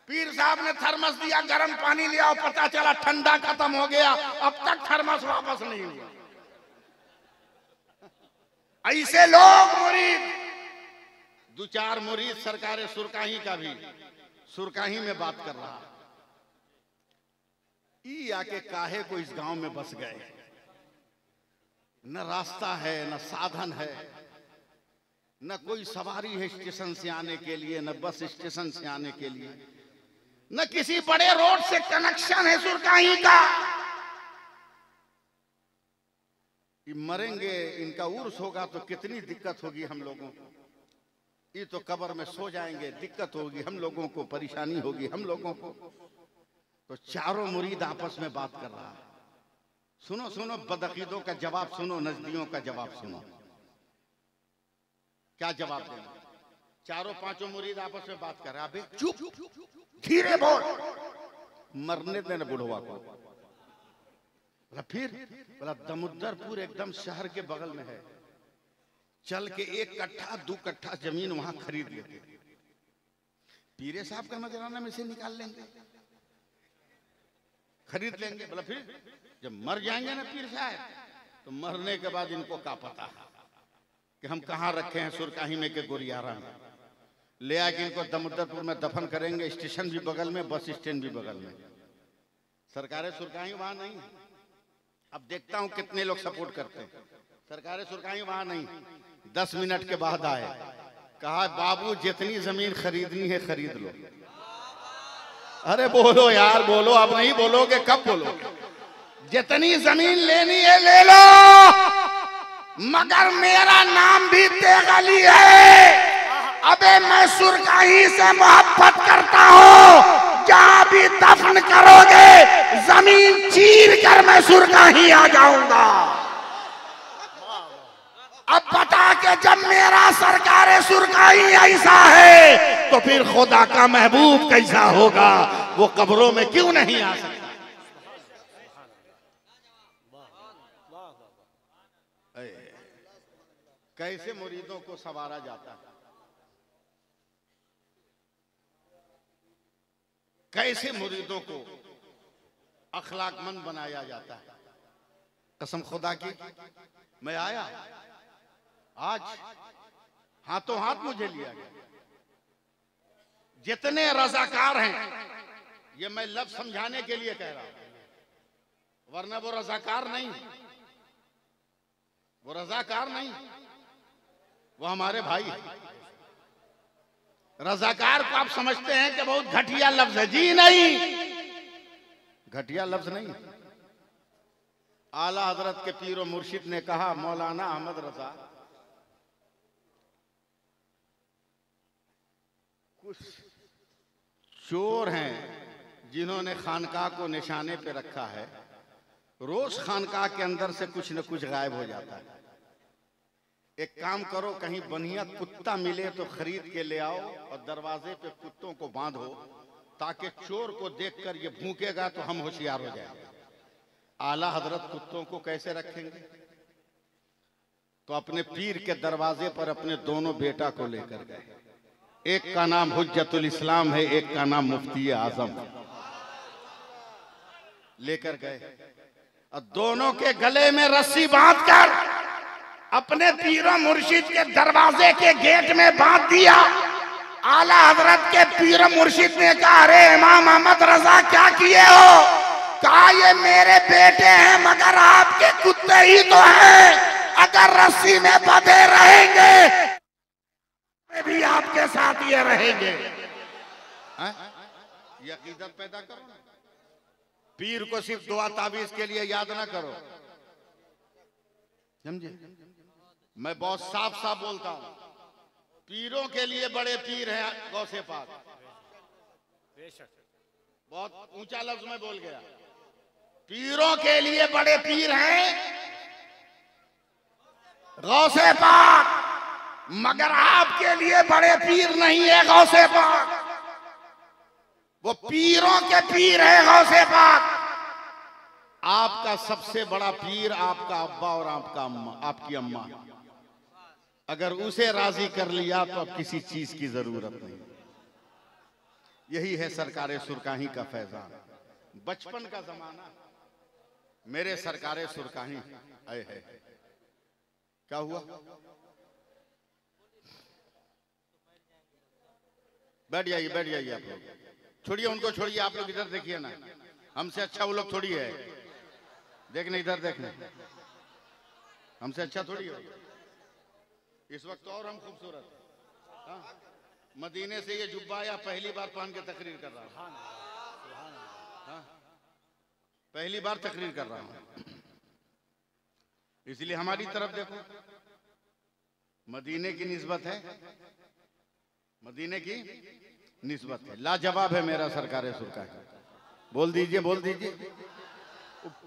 पीर साहब ने थर्मस दिया, गर्म पानी लिया और पता चला ठंडा खत्म हो गया, अब तक थर्मस वापस नहीं हुआ। ऐसे लोग मुरीद, दो चार मुरीद सरकार सुरकाही का भी सुरकाही में बात कर रहा, ई आके काहे को इस गांव में बस गए। न रास्ता है, न साधन है, न कोई सवारी है स्टेशन से आने के लिए, न बस स्टेशन से आने के लिए, न किसी बड़े रोड से कनेक्शन है सुरकाही का। ये मरेंगे, इनका उर्स होगा तो कितनी दिक्कत होगी हम लोगों को। ये तो कब्र में सो जाएंगे, दिक्कत होगी हम लोगों को, परेशानी होगी हम लोगों को। तो चारों मुरीद आपस में बात कर रहा है। सुनो सुनो, बदअकीदों का जवाब सुनो, नजदियों का जवाब सुनो। क्या जवाब देना? चारों पांचों मुरीद आपस में बात कर रहे। अबे चुप, धीरे बोल, मरने देना बुढ़वा को। बोला फिर? बोला दमुद्दरपुर एकदम शहर के बगल में है, चल के 1 कट्ठा 2 कट्ठा जमीन वहां खरीद लेते, पीरे साहब का नजराना में से निकाल लेंगे, खरीद लेंगे। बोला फिर? जब मर जाएंगे ना पीर साहब, तो मरने के बाद इनको क्या पता कि हम कहाँ रखे हैं सुरकाही में के गोरियारा में। ले आके इनको दमुद्दरपुर में दफन करेंगे, स्टेशन भी बगल में, बस स्टैंड भी बगल में। सरकारें सुरकाही वहां नहीं। अब देखता हूं कितने लोग सपोर्ट करते हैं। सरकारें सुरकाही वहां नहीं। 10 मिनट के बाद आए, कहा बाबू जितनी जमीन खरीदनी है खरीद लो। अरे बोलो यार, बोलो, अब नहीं बोलोगे कब बोलोगे? जितनी जमीन लेनी है ले लो, मगर मेरा नाम भी तेगली है। अबे मैं सुरकाही से मोहब्बत करता हूँ, जहां भी दफन करोगे जमीन चीर कर मैं सुरकाही आ जाऊंगा। अब बता के जब मेरा सरकार सुरकाही ऐसा है तो फिर खुदा का महबूब कैसा होगा? वो कब्रों में क्यों नहीं आ सकता? कैसे मुरीदों को संवारा जाता है, कैसे मुरीदों को अखलाकमंद बनाया जाता है। कसम खुदा की, मैं आया आज हाथों हाथ मुझे लिया गया। जितने रजाकार हैं, ये मैं लफ्ज समझाने के लिए कह रहा हूं, वरना वो रजाकार नहीं, वो रजाकार नहीं, वो हमारे भाई हैं। रजाकार को आप समझते हैं कि बहुत घटिया लफ्ज है। जी नहीं, घटिया लफ्ज नहीं। आला हजरत के पीर और मुर्शिद ने कहा, मौलाना अहमद रजा, कुछ चोर हैं जिन्होंने खानकाह को निशाने पे रखा है, रोज खानकाह के अंदर से कुछ न कुछ गायब हो जाता है। एक काम करो, कहीं बढ़िया कुत्ता मिले तो खरीद के ले आओ और दरवाजे पे कुत्तों को बांधो, ताकि चोर को देखकर ये भूकेगा तो हम होशियार हो जाएंगे। आला हजरत कुत्तों को कैसे रखेंगे? तो अपने पीर के दरवाजे पर अपने दोनों बेटा को लेकर गए। एक का नाम हुज्जतुल इस्लाम है, एक का नाम मुफ्ती आजम। लेकर गए और दोनों के गले में रस्सी बांधकर अपने पीरो मुर्शिद के दरवाजे के गेट में बांध दिया। आला हजरत के पीरो मुर्शिद ने कहा, अरे इमाम अहमद रजा क्या किए हो? कहा ये मेरे बेटे हैं मगर आपके कुत्ते ही तो हैं, अगर रस्सी में बंधे रहेंगे भी आपके साथ ये रहेंगे। ये अकीदत पैदा करो। पीर को सिर्फ दुआ ताबीज के लिए याद ना करो, समझे? मैं बहुत साफ साफ बोलता हूं, पीरों के लिए बड़े पीर हैं गौसे पाक। बहुत ऊंचा लफ्ज में बोल गया। पीरों के लिए बड़े पीर हैं गौसे पाक, मगर आपके लिए बड़े पीर नहीं है गौसे पाक। वो पीरों के पीर है गौसे पाक। आपका सबसे बड़ा पीर आपका अब्बा और आपका अम्मा, आपकी अम्मा। अगर उसे राजी कर लिया तो अब किसी चीज की जरूरत नहीं। यही है सरकारे सुरकाही का फैजान। बचपन का जमाना मेरे सरकारे सुरकाही आए है। क्या हुआ? बैठ जाइए बैठ जाइए आप लोग, छोड़िए उनको, छोड़िए आप लोग इधर देखिए ना, हमसे अच्छा वो लोग थोड़ी है। देखने इधर देखने, हमसे अच्छा थोड़ी है इस वक्त। और हम खूबसूरत, हाँ, मदीने से ये जुब्बा या पहली बार पहन के तकरीर कर रहा हूँ, हाँ, पहली बार तकरीर कर रहा हूँ, इसलिए हमारी तरफ देखो। मदीने की निस्बत है, मदीने की निस्बत है। लाजवाब है मेरा सरकारे सुरकाही। बोल दीजिए बोल दीजिए।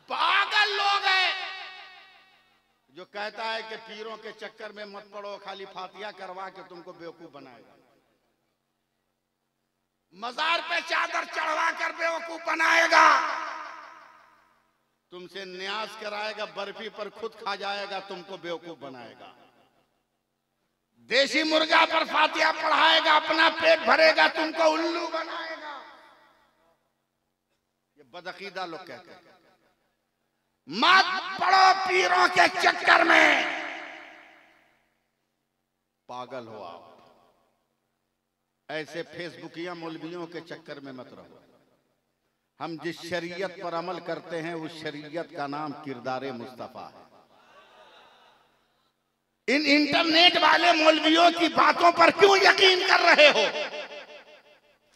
पागल लोग हैं जो कहता है कि पीरों के चक्कर में मत पड़ो, खाली फातिहा करवा के तुमको बेवकूफ बनाएगा। मजार पे चादर चढ़वा कर बेवकूफ बनाएगा, तुमसे न्यास कराएगा, बर्फी पर खुद खा जाएगा, तुमको बेवकूफ बनाएगा। देसी मुर्गा पर फातिहा पढ़ाएगा, अपना पेट भरेगा, तुमको उल्लू बनाएगा। ये बदअकीदा लोग कहते हैं मत पड़ो पीरों के चक्कर में। पागल हो आप, ऐसे फेसबुकिया मौलवियों के चक्कर में मत रहो। हम जिस शरीयत पर अमल करते हैं उस शरीयत का नाम किरदारे मुस्तफा है। इन इंटरनेट वाले मौलवियों की बातों पर क्यों यकीन कर रहे हो?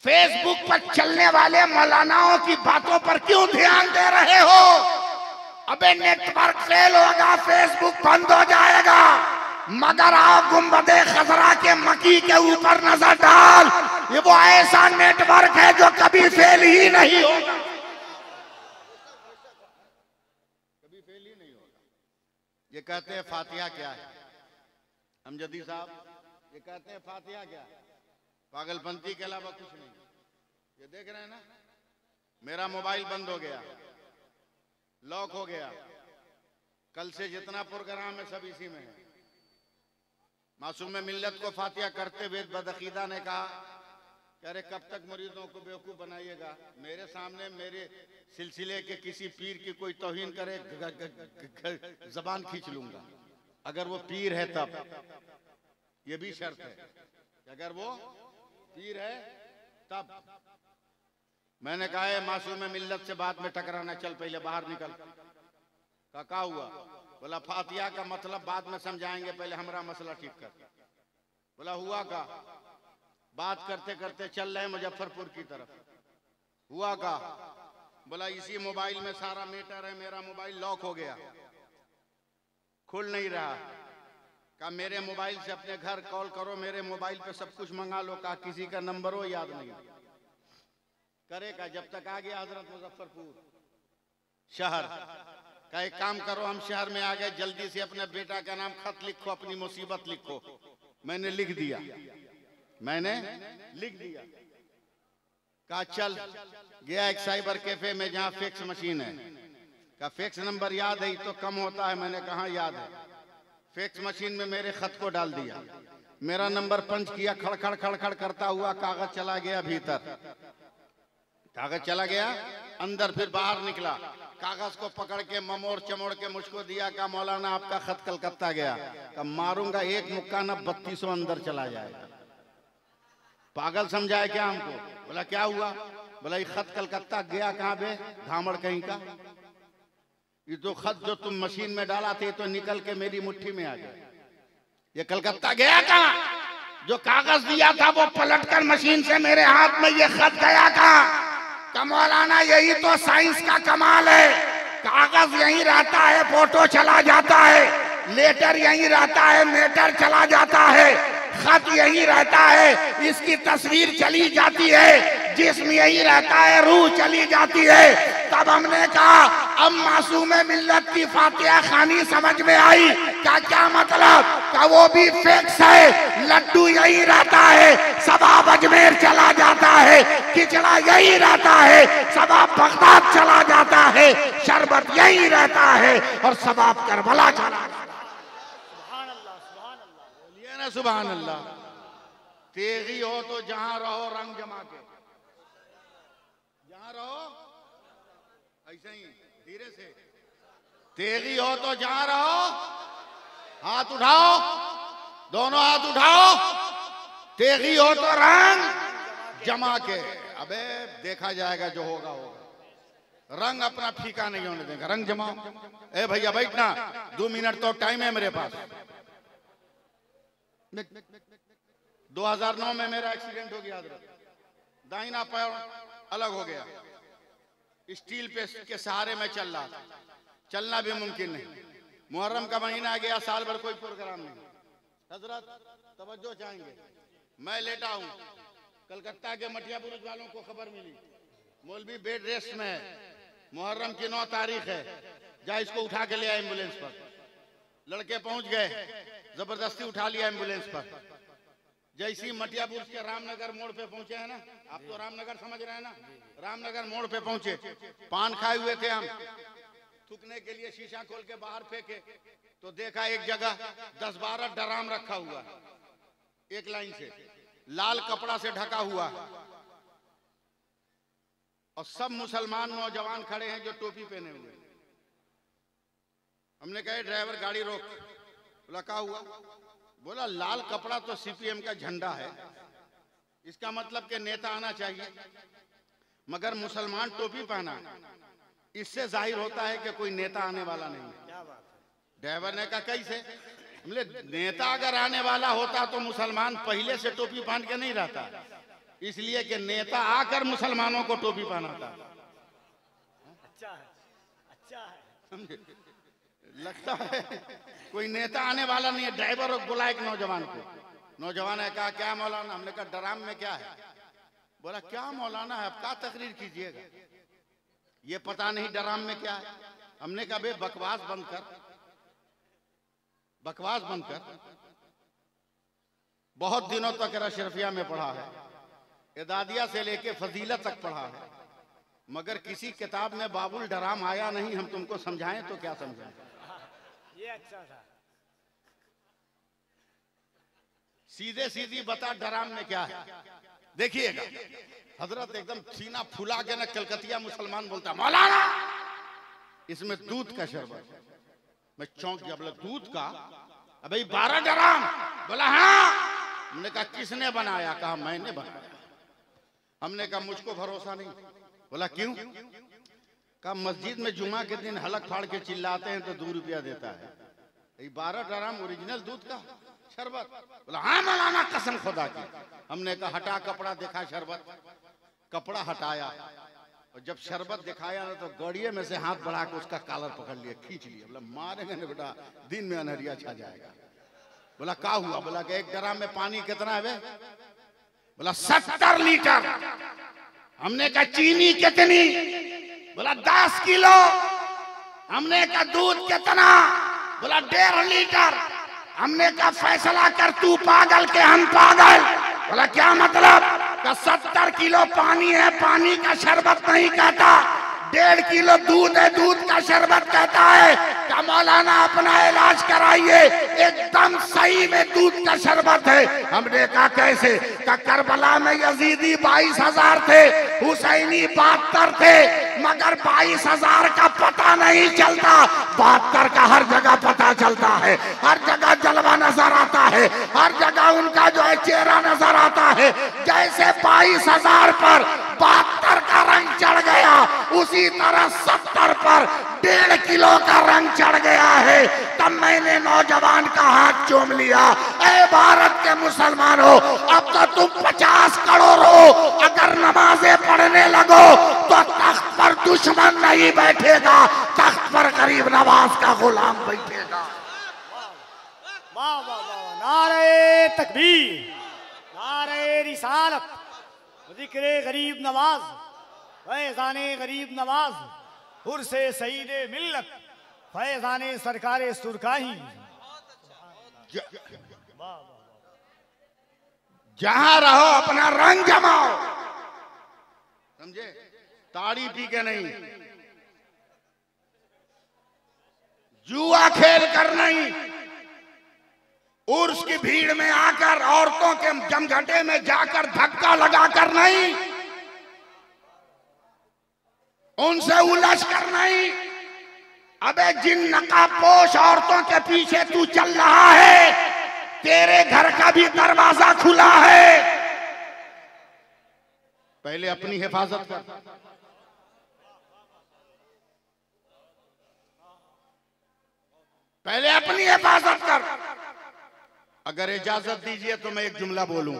फेसबुक पर चलने वाले मौलानाओं की बातों पर क्यों ध्यान दे रहे हो? अबे नेटवर्क फेल होगा, फेसबुक बंद हो जाएगा, मगर आओ गुंबदे खजरा के मकी के ऊपर नजर डाल, ये वो ऐसा नेटवर्क है जो कभी फेल ही नहीं होगा, कभी फेल ही नहीं होगा। ये कहते हैं फातिहा क्या है, अमजदी साहब ये कहते हैं फातिहा क्या है? पागलपंती के अलावा कुछ नहीं। ये देख रहे हैं ना, मेरा मोबाइल बंद हो गया, लॉक हो गया, कल से जितना प्रोग्राम है सब इसी में है। मासूम मिल्लत को फातिहा करते हुए बदअकीदा ने कहा कि अरे कब तक मरीजों को बेवकूफ बनाइएगा? मेरे सामने मेरे सिलसिले के किसी पीर की कोई तौहीन करे, जबान खींच लूंगा। अगर वो पीर है तब, ये भी शर्त है कि अगर वो पीर है तब। मैंने कहा है मासूम मिल्लत से बाद में टकराना, चल पहले बाहर निकल। क्या हुआ? बोला फातिहा का मतलब बाद में समझाएंगे, पहले हमारा मसला ठीक कर। बोला हुआ का? बात करते करते चल रहे मुजफ्फरपुर की तरफ। हुआ का? बोला इसी मोबाइल में सारा मैटर है, मेरा मोबाइल लॉक हो गया, खुल नहीं रहा। कहा मेरे मोबाइल से अपने घर कॉल करो, मेरे मोबाइल पे सब कुछ मंगा लो। कहा किसी का नंबर हो याद नहीं करेगा जब तक आ गया हजरत मुजफ्फरपुर शहर का। एक काम करो, हम शहर में आ गए, जल्दी से अपने बेटा का नाम खत लिखो, अपनी मुसीबत लिखो। मैंने लिख दिया, मैंने लिख दिया। कहा चल गया एक साइबर कैफे में जहां फैक्स मशीन है। का फैक्स नंबर याद है? तो कम होता है। मैंने कहा याद है। फैक्स मशीन में मेरे खत को डाल दिया, मेरा नंबर पंच किया, खड़खड़ खड़खड़ करता हुआ कागज चला गया भीतर, कागज चला गया अंदर, फिर बाहर निकला, कागज को पकड़ के ममोड़ चमोड़ के मुझको दिया। का मौलाना आपका खत कलकत्ता गया। का मारूंगा एक मुक्का ना 3200 अंदर चला जाएगा। पागल समझाए क्या हमको? बोला क्या हुआ? बोला ये खत कलकत्ता गया कहाँ बे धामड़ कहीं का? ये तो खत जो तुम मशीन में डाला थे तो निकल के मेरी मुट्ठी में आ गया। ये कलकत्ता गया कहाँ? जो कागज दिया था वो पलटकर मशीन से मेरे हाथ में ये खत गया कहाँ? मौलाना यही तो साइंस का कमाल है। कागज यहीं रहता है, फोटो चला जाता है, लेटर यहीं रहता है, मेटर चला जाता है, खत यहीं रहता है, इसकी तस्वीर चली जाती है, जिस्म यहीं रहता है, रूह चली जाती है। तब हमने कहा अब मासूम मिल्लत की फातिहा खानी समझ में आई। क्या मतलब? का वो भी फिक्स है, लड्डू यही रहता है, सबाब अजमेर चला जाता है, खिचड़ा यही रहता है, सबाब बगदाद चला जाता है, शरबत यही रहता है और सबाब करबला चला जाता है। ना सुभान अल्लाह। तेगी हो तो जहां रहो रंग जमा के, जहां रहो ऐसे ही धीरे से। तेगी हो तो जहां रहो, हाथ उठाओ, दोनों हाथ उठाओ। तेगी हो तो रंग जमा के। अबे देखा जाएगा, जो होगा होगा। रंग अपना फीका नहीं होने देगा, रंग जमाओ। ए भैया बैठना, 2 मिनट तो टाइम है मेरे पास। 2009 में मेरा एक्सीडेंट हो गया, दाहिना पैर अलग हो गया। स्टील पे के सहारे में चल रहा था, चलना भी मुमकिन नहीं। मुहर्रम का महीना आ गया, साल भर कोई प्रोग्राम नहीं। हजरत तवज्जो चाहेंगे, मैं लेटा हूं, कलकत्ता के मटिया बुरुज वालों को खबर मिली मौलवी बेड रेस्ट में है, मुहर्रम की 9 तारीख है, जा इसको उठा के ले आए एम्बुलेंस पर। लड़के पहुंच गए, जबरदस्ती उठा लिया एम्बुलेंस पर। जैसी मटिया बुरुज के रामनगर मोड़ पे पहुंचे हैं ना, आप तो रामनगर समझ रहे हैं ना, रामनगर मोड़ पे पहुंचे, पान खाए हुए थे हम, थूकने के लिए शीशा खोल के बाहर फेंके तो देखा एक जगह 10-12 ड्राम रखा हुआ है, एक लाइन से लाल कपड़ा से ढका हुआ है, और सब मुसलमान नौजवान खड़े हैं जो टोपी पहने हुए। हमने कहा ड्राइवर गाड़ी रोक। बोला क्या हुआ? बोला लाल कपड़ा तो सीपीएम का झंडा है, इसका मतलब कि नेता आना चाहिए, मगर मुसलमान टोपी पहना, इससे जाहिर होता है कि कोई नेता आने वाला नहीं है। ड्राइवर ने कहा कैसे? बोले नेता अगर आने वाला होता तो मुसलमान पहले से टोपी पहन के नहीं रहता, इसलिए कि नेता आकर मुसलमानों को टोपी पहनाता। अच्छा है, अच्छा है। समझे? लगता है कोई नेता आने वाला नहीं है। ड्राइवर बोला एक नौजवान को, नौजवान ने कहा क्या मौलाना? हमने कहा ड्राम में क्या है? बोला क्या मौलाना है, आप क्या तकरीर कीजिएगा, ये पता नहीं ड्राम में क्या है। हमने कहा बे बकवास बंद कर, बकवास बंद कर। बहुत दिनों तक अशरफिया में पढ़ा है, इदादिया से लेके फजीलत तक पढ़ा है, मगर किसी किताब में बाबुल ड्राम आया नहीं। हम तुमको समझाएं तो क्या समझाएं? ये अच्छा था। सीधे सीधी बता ड्राम में क्या है। देखिएगा हजरत एकदम सीना फुला के ना कलकतिया मुसलमान बोलता मौलाना इसमें दूध का शरबत। मैं चौंक गया, बोला दूध का? अबे 12 ड्राम। बोला हाँ। हमने कहा किसने बनाया? कहा मैंने बनाया। हमने कहा मुझको भरोसा नहीं। बोला क्यों? कहा मस्जिद में जुमा के दिन हलक फाड़ के चिल्लाते हैं तो 2 रुपया देता है, 12 ड्राम ओरिजिनल दूध का शरबत। बोला हाँ मौलाना कसम खुदा की। हमने कहा हटा कपड़ा, देखा शरबत, कपड़ा हटाया, और जब शरबत दिखाया ना तो गड़िए में से हाथ बढ़ा के उसका कॉलर पकड़ लिया, खींच लिया। बोला मारेंगे ना बेटा, दिन में अनहरिया छा जाएगा। बोला क्या हुआ? बोला कि 1 ड्राम में पानी कितना है? बोला 70 लीटर। हमने कहा चीनी कितनी? बोला 10 किलो। हमने कहा दूध कितना? बोला 1.5 लीटर। हमने कहा फैसला कर, तू पागल के हम पागल? बोला क्या मतलब? का 70 किलो पानी है, पानी का शरबत नहीं कहता, 1.5 किलो दूध है, दूध का शरबत कहता है। का मौलाना अपना इलाज कराइए, एकदम सही में दूध का शरबत है। हमने कहा कैसे? का करबला में यजीदी 22,000 थे, हुसैनी 72 थे, मगर 22,000 का पता नहीं चलता, 72 का हर जगह पता चलता है, हर जगह जलवा नजर आता है, हर जगह उनका जो है चेहरा नजर आता है। जैसे 22,000 पर 72 का रंग चढ़ गया, उसी तरह 70 पर 1.5 किलो का रंग चढ़ गया है। तब मैंने नौजवान का हाथ चूम लिया। ऐ भारत के मुसलमानों, अब तो तुम 50 करोड़ हो, अगर नमाजें पढ़ने लगो तो तख्त पर दुश्मन नहीं बैठेगा, तख्त पर गरीब नवाज का गुलाम बैठेगा। वाह वाह वाह, नारे तकबीर, नारे रिसालत, जिक्रे गरीब नवाज, फैजाने गरीब नवाज, हुर्से सईदे मिल्लत, फैजाने सरकारे सुरकाही। जहां रहो अपना रंग जमाओ, समझे? ताड़ी पी के नहीं, जुआ खेल कर नहीं, उर्स की भीड़ में आकर औरतों के जमघटे में जाकर धक्का लगाकर नहीं, उनसे उलझ कर नहीं। अबे जिन नकाबपोश औरतों के पीछे तू चल रहा है, तेरे घर का भी दरवाजा खुला है। पहले अपनी हिफाजत कर, पहले अपनी हिफाजत कर। अगर इजाजत दीजिए तो मैं एक जुमला बोलूं।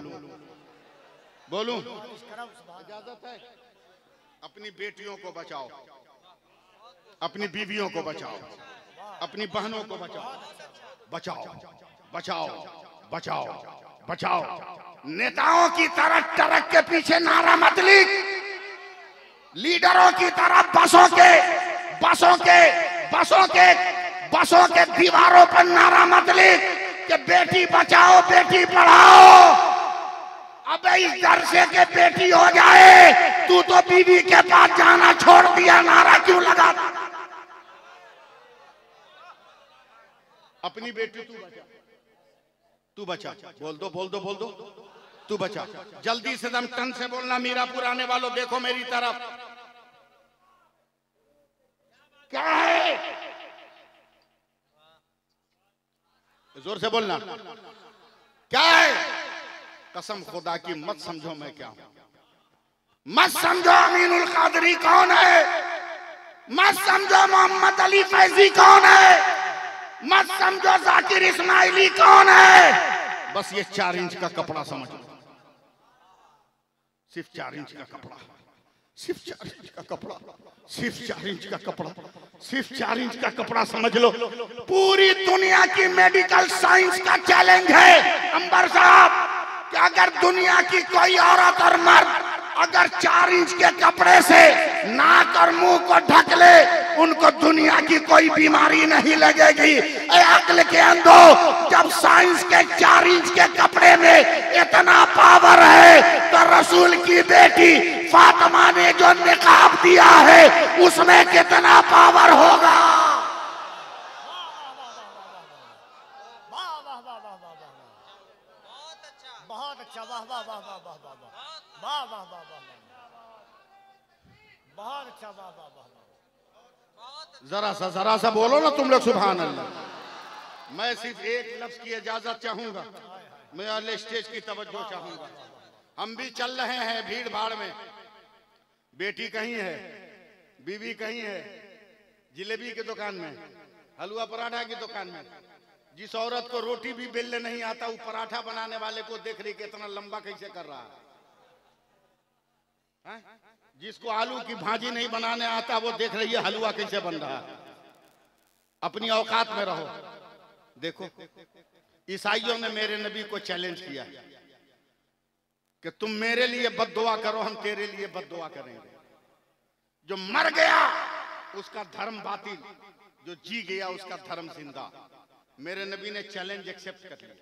इजाजत है? अपनी बेटियों को बचाओ, अपनी बीवियों को बचाओ, अपनी बहनों को बचाओ, बचाओ बचाओ बचाओ बचाओ। नेताओं की तरह ट्रक के पीछे नारा मत लिख, लीडरों की तरह बसों के दीवारों पर नारा मत लिख कि बेटी बचाओ बेटी पढ़ाओ। अबे इस डर से कि बेटी हो जाए, तू तो बीवी के पास जाना छोड़ दिया, नारा क्यों लगा? अपनी बेटी तू बचा, बोल दो तू बचा। जल्दी से दम टन से बोलना। मीरापुर आने वालों देखो मेरी तरफ, क्या है? जोर से बोलना, क्या है? कसम खुदा की मत समझो मैं क्या हूं, मत समझो अमीनुल कादरी कौन है, मत समझो मोहम्मद अली फैजी कौन है, मत समझो जाकिर इस्माइली कौन है। बस ये 4 इंच का कपड़ा समझ लो, सिर्फ 4 इंच का कपड़ा, सिर्फ 4 इंच का कपड़ा, सिर्फ 4 इंच का कपड़ा, सिर्फ 4 इंच का कपड़ा समझ लो। पूरी दुनिया की मेडिकल साइंस का चैलेंज है अंबर साहब कि अगर दुनिया की कोई औरत और मर्द अगर 4 इंच के कपड़े से नाक और मुंह को ढक ले, उनको दुनिया की कोई बीमारी नहीं लगेगी। ए अक्ल के अंधो, जब साइंस के 4 इंच के कपड़े में इतना पावर है, तो रसूल की बेटी फातिमा ने जो निकाब दिया है उसमें कितना पावर होगा। बहुत अच्छा, वाह वाह वाह वाह वाह वाह वाह वाह वाह वाह, बहुत अच्छा, वाह वाह वाह। जरा सा बोलो ना तुम लोग सुभान अल्लाह। मैं सिर्फ एक लफ्ज की इजाजत चाहूंगा, मैं अगले स्टेज की तवज्जो चाहूंगा। हम भी चल रहे हैं भीड़ भाड़ में, बेटी कहीं है, बीवी कहीं है, जिलेबी की दुकान में, हलवा पराठा की दुकान में। जिस औरत को रोटी भी बेलने नहीं आता, वो पराठा बनाने वाले को देख रही कि इतना लंबा कैसे कर रहा है। जिसको आलू की भाजी नहीं बनाने आता, वो देख रही है हलवा कैसे बन रहा है। अपनी औकात में रहो। देखो, ईसाइयों ने मेरे नबी को चैलेंज किया कि तुम मेरे लिए बद्दुआ करो, हम तेरे लिए बद्दुआ करेंगे। जो मर गया उसका धर्म बातिल, जो जी गया उसका धर्म जिंदा। मेरे नबी ने चैलेंज एक्सेप्ट कर लिया।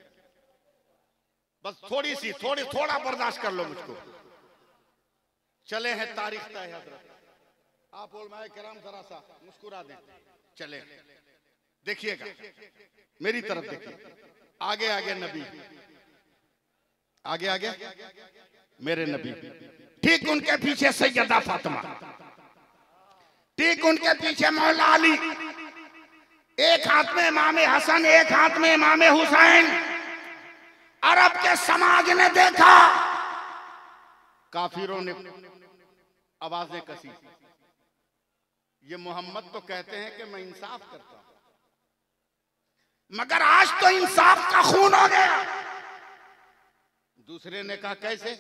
बस थोड़ा बर्दाश्त कर लो मुझको। चले हैं तारीख तय हजरत। आप उलमाए किराम जरा सा मुस्कुरा दें। चले, देखिएगा मेरी तरफ, देखिए आगे आगे नबी, आगे मेरे नबी, ठीक उनके पीछे सैयदा फातिमा, ठीक उनके पीछे मौला अली, एक हाथ में इमाम हसन, एक हाथ में इमाम हुसैन। अरब के समाज ने देखा, काफिरों ने आवाजें कसी, ये मोहम्मद तो कहते हैं कि मैं इंसाफ करता हूं, मगर आज तो इंसाफ का खून हो गया। दूसरे ने कहा कैसे?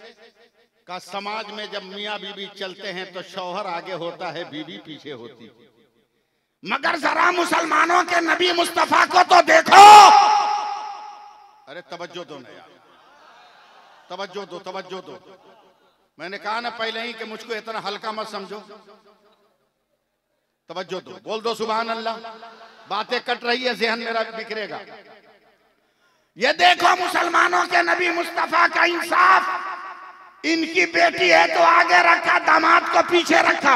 कहा समाज में जब मियां बीवी चलते हैं तो शौहर आगे होता है, बीवी पीछे होती है, मगर जरा मुसलमानों के नबी मुस्तफा को तो देखो। अरे तवज्जो दो ना यार, तवज्जो दो। मैंने कहा ना पहले ही कि मुझको इतना हल्का मत समझो। तवज्जो दो, बोल दो सुभान अल्लाह। बातें कट रही है, ज़हन मेरा बिखरेगा। ये देखो मुसलमानों के नबी मुस्तफा का इंसाफ। इनकी बेटी है तो आगे रखा, दामाद को पीछे रखा।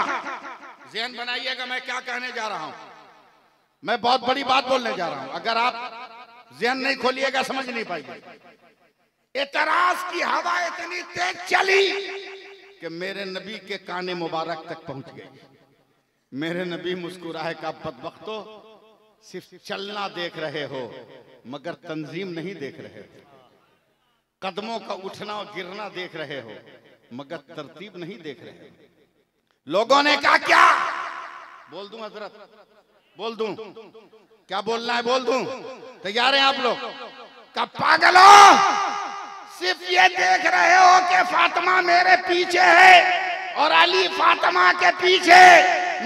ज़हन बनाइएगा मैं क्या कहने जा रहा हूं। मैं बहुत बड़ी बात बोलने जा रहा हूं। अगर आप जहन नहीं खोलिएगा समझ नहीं पाएंगे। एतराज की हवा इतनी तेज चली कि मेरे नबी के काने मुबारक तक पहुंच गई। मेरे नबी मुस्कुराए का बदबख्तो, सिर्फ चलना देख रहे हो मगर तंजीम नहीं देख रहे हो, कदमों का उठना और गिरना देख रहे हो मगर तरतीब नहीं देख रहे हो। लोगों ने कहा क्या बोल दूं हजरत, बोल दूं, क्या बोलना है बोल दूं, तैयार हैं आप लोग? कब पागलो, सिर्फ ये देख रहे हो कि फातिमा मेरे पीछे है और अली फातिमा के पीछे,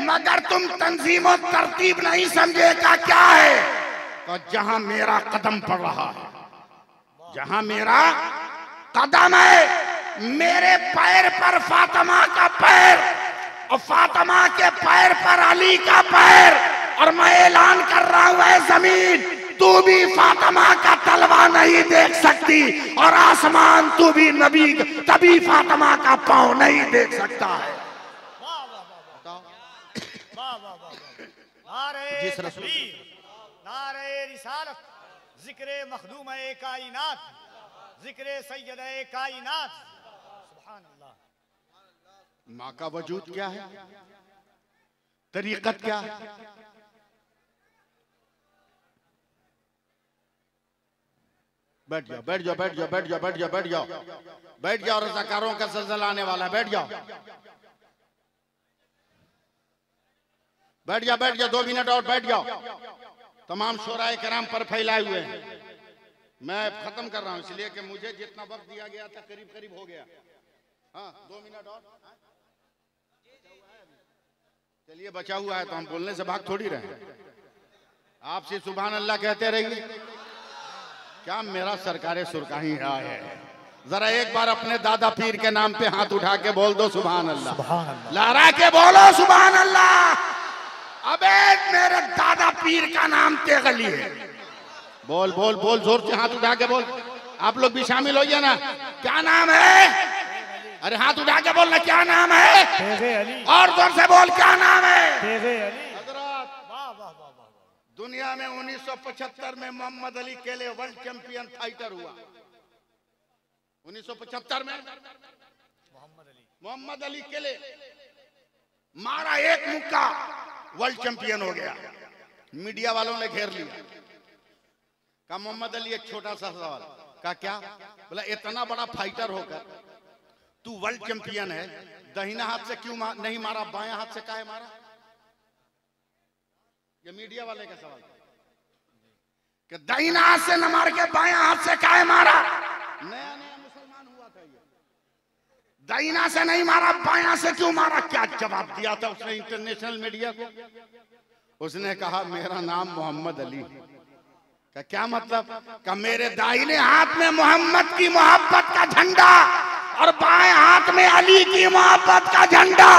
मगर तुम तंजीम और तरतीब नहीं समझेगा क्या है? तो जहां मेरा कदम पड़ रहा है, जहां मेरा कदम है, मेरे पैर पर फातिमा का पैर और फातिमा के पैर पर अली का पैर, और मैं ऐलान कर रहा हूं ऐ जमीन तू भी फातिमा का तलवा नहीं देख सकती, और आसमान तू भी नबी तभी फातिमा का पांव नहीं देख सकता है। नारे तकबीर, नारे रिसालत, जिक्रे मखदूम-ए कायनात, जिक्रे सैयद-ए कायनात, सुभान अल्लाह। माँ का वजूद क्या है, तरीकत क्या है? बैठ जाओ बैठ जाओ बैठ जाओ बैठ जाओ बैठ जाओ बैठ जाओ बैठ जाओ, रज़ाकारों का ज़लज़ला आने वाला है, बैठ जाओ बैठ जाओ बैठ जाओ, 2 मिनट और बैठ जाओ। तमाम शोराए कराम पर फैलाए हुए हैं। मैं खत्म कर रहा हूं इसलिए कि मुझे जितना वक्त दिया गया था करीब करीब हो गया। हाँ 2 मिनट और चलिए, बचा हुआ है तो हम बोलने से भाग थोड़ी रहे। आपसे सुभान अल्लाह कहते रहिए। क्या मेरा सरकारे सुरकाही है? जरा एक बार अपने दादा पीर के नाम पे हाथ उठा के बोल दो सुभान अल्लाह, लहरा के बोलो सुभान अल्लाह। अबे मेरे दादा पीर का नाम तेगली है, बोल बोल बोल, जोर से हाथ उठा के बोल। आप लोग भी शामिल होइए ना। क्या नाम है? अरे हाथ उठा के बोलना, क्या नाम है? और जोर से बोल, क्या नाम है? दुनिया में 1975 में मोहम्मद अली केले वर्ल्ड चैंपियन फाइटर हुआ। 1975 में मोहम्मद अली केले मारा, एक मुक्का, वर्ल्ड चैंपियन हो गया। मीडिया वालों ने घेर लिया। कहा मोहम्मद अली, एक छोटा सा सवाल। कहा क्या? बोला इतना बड़ा फाइटर होकर तू वर्ल्ड चैंपियन है, दाहिना हाथ से क्यों नहीं मारा, बायां हाथ से काहे मारा? ये मीडिया वाले का सवाल कि दाहिना हाथ से न मार के बायां हाथ से काहे मारा? नया नया मुसलमान हुआ था ये, दाहिना से नहीं मारा, बायां से क्यों मारा? क्या जवाब दिया था उसने इंटरनेशनल मीडिया को? उसने कहा मेरा नाम मोहम्मद अली। का क्या मतलब? का मेरे दाहिने हाथ में मोहम्मद की मोहब्बत का झंडा और बाएं हाथ में अली की मोहब्बत का झंडा।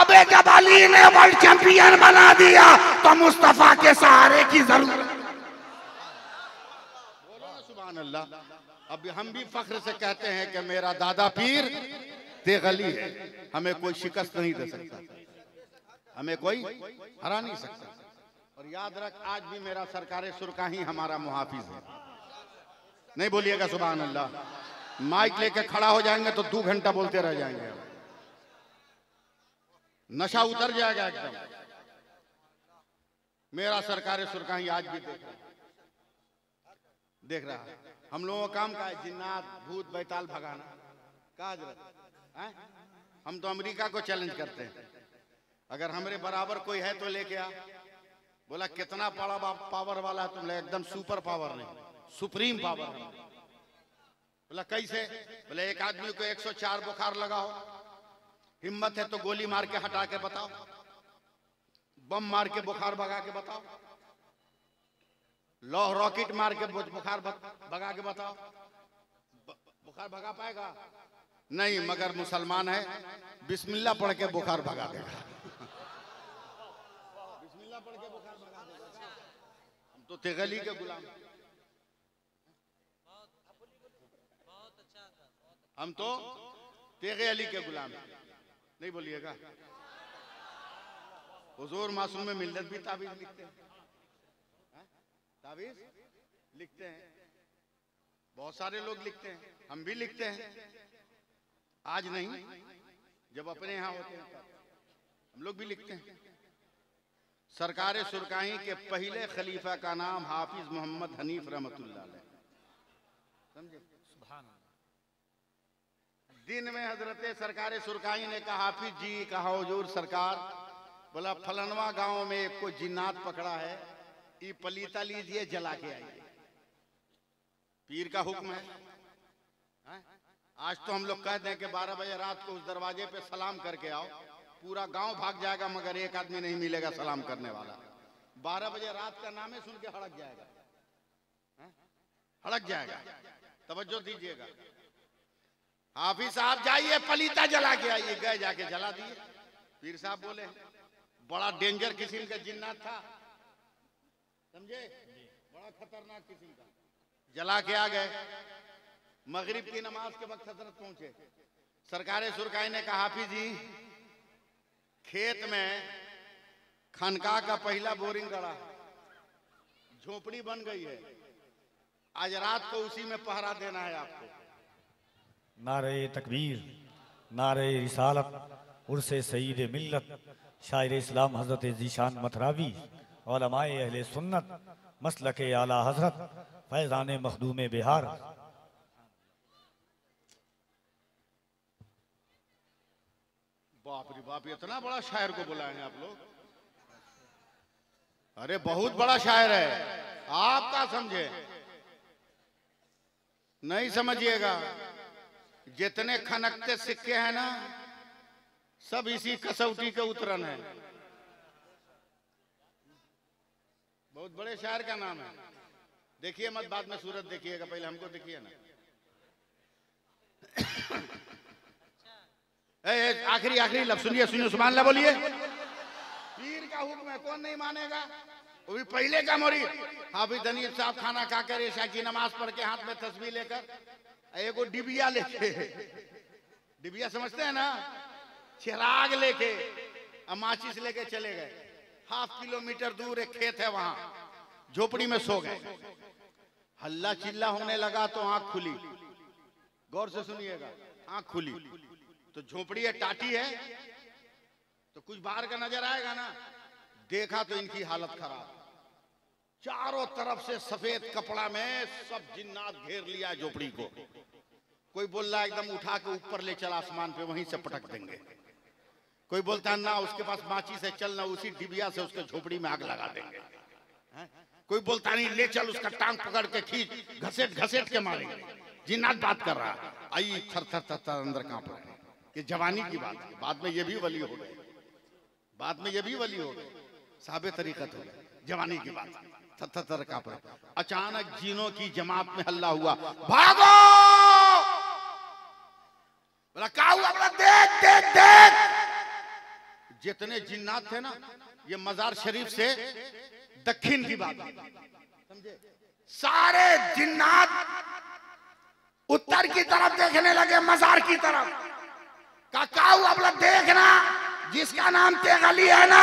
अबे जब अली ने वर्ल्ड चैंपियन बना दिया तो मुस्तफा के सहारे की जरूरत। बोलो ना सुभान अल्लाह। अब हम भी फख्र से कहते हैं कि मेरा दादा पीर तेगली है, हमें कोई शिकस्त नहीं दे सकता, हमें कोई हरा नहीं सकता। और याद रख, आज भी मेरा सरकारे सुरकाही हमारा मुहाफिज है। नहीं बोलिएगा सुभान अल्लाह। माइक लेके खड़ा हो जाएंगे तो 2 घंटा बोलते रह जाएंगे, नशा उतर जाएगा एकदम। मेरा सरकारे सुरकाही आज भी देख रहा है। हम लोगों का काम का है जिन्नात भूत बैताल भगाना। कहा हजरत, हम तो अमेरिका को चैलेंज करते हैं, अगर हमारे बराबर कोई है तो लेके आ। बोला कितना बड़ा पावर वाला है तुम? एकदम सुपर पावर नहीं, सुप्रीम पावर है। बोला कैसे? बोले एक आदमी को 104 बुखार लगा हो, हिम्मत है तो गोली मार के हटा के बताओ, बम मार के बुखार भगा के बताओ, लौह रॉकेट मार के बुखार भगा के बताओ। बुखार भगा पाएगा? नहीं, मगर मुसलमान है, बिस्मिल्लाह पढ़ के बुखार भगा देगा। बिस्मिल्लाह पढ़ के बुखार भगा देगा। हम तो तेगली के गुलाम, हम तो तेगे अली के गुलाम हैं। नहीं बोलिएगा। हुजूर मासूम में मिल्लत भी ताबीज लिखते हैं। ताबीज लिखते हैं, बहुत सारे लोग लिखते हैं, हम भी लिखते हैं। आज नहीं, जब अपने यहाँ होते हैं हम लोग भी लिखते हैं। सरकार सुरकाई के पहले खलीफा का नाम हाफिज मोहम्मद हनीफ रहमतुल्लाह अलैह, समझे। दिन में हजरत सरकार सुरकाई ने कहा, हाफिज जी कहा हुजूर सरकार, बोला फलनवा गांव में कोई जिन्नात पकड़ा है, ये पलीता लीजिए जला के आइए। पीर का हुक्म है। आज तो हम लोग कहते हैं कि 12 बजे रात को उस दरवाजे पे सलाम करके आओ, पूरा गांव भाग जाएगा मगर एक आदमी नहीं मिलेगा सलाम करने वाला। 12 बजे रात का नाम है सुन के हड़क जाएगा, हड़क जाएगा। तवज्जो दीजिएगा। हाफिज साहब जाइए पलीता जला के आइए। गए, जाके जला दिए। पीर साहब बोले बड़ा डेंजर किस्म का जिन्नात था, समझे, बड़ा खतरनाक किस्म का। जला के आ गए। मगरिब की नमाज के वक्त हजरत पहुंचे। सरकार सुरकाई ने कहा, हाफिज जी खेत में खनका का पहला बोरिंग गड़ा, झोपड़ी बन गई है, आज रात को उसी में पहरा देना है आपको। नारे तकबीर, नारे रिसालत, उर्से सईद मिल्लत, शायर इस्लाम हजरत ज़ीशान मथरावी, उलमाए अहले सुन्नत, मसलके आला हजरत, फैज़ान मखदूम बिहार। बाप रे बाप, इतना बड़ा शायर को बुलाए हैं आप लोग। अरे बहुत बड़ा शायर है, आप क्या समझे, नहीं समझिएगा। जितने खनकते सिक्के हैं ना, सब इसी कसौटी के उतरन है। बहुत बड़े शायर का नाम है। देखिए मत, बाद में सूरत देखिएगा, पहले हमको देखिए ना। आखिरी आखिरी लफ्ज़ सुनिए, सुनिए, सुभान अल्लाह बोलिए। पीर का हुक्म है, कौन नहीं मानेगा। वो भी पहले का मुरीद हाफिज हनीफ साहब खाना खाकर ईशा की नमाज पढ़ के हाथ में तस्बीह लेकर, एगो डिबिया लेके, डिबिया समझते हैं ना, चिराग लेके माचिस लेके चले गए। 1/2 किलोमीटर दूर एक खेत है, वहां झोपड़ी में सो गए। हल्ला चिल्ला होने लगा तो आंख खुली, गौर से सुनिएगा, आंख खुली तो झोपड़ी है, टाटी है, तो कुछ बाहर का नजर आएगा ना। देखा तो इनकी हालत खराब, चारों तरफ से सफेद कपड़ा में सब जिन्नात घेर लिया झोपड़ी को। कोई बोल रहा है एकदम उठा के ऊपर ले चल आसमान पे, वहीं से पटक देंगे। कोई बोलता है ना उसके पास माची से चलना, उसी डिबिया से उसके झोपड़ी में आग लगा देंगे। कोई बोलता नहीं ले चल, उसका टांग पकड़ के खींच, घसेट घसेट के मारेंगे। जिन्नात बात कर रहा है, आई थर थर थर थर अंदर कांप रहे हैं। ये जवानी की बात है, बाद में ये भी वली हो गए, बाद में ये भी वली हो गए, साबे तरीकत हो गए। जवानी की बात, थर थर थर कांप रहे। अचानक जीनों की जमात में हल्ला हुआ, भागो। बोला क्या हुआ? बोला देख देख देख। जितने जिन्नात थे ना, ये मजार शरीफ से दक्षिण की बात समझे, सारे जिन्नात उत्तर की तरफ देखने लगे, मजार की तरफ। का हुआ? बोला देखना, जिसका नाम तेगली है ना,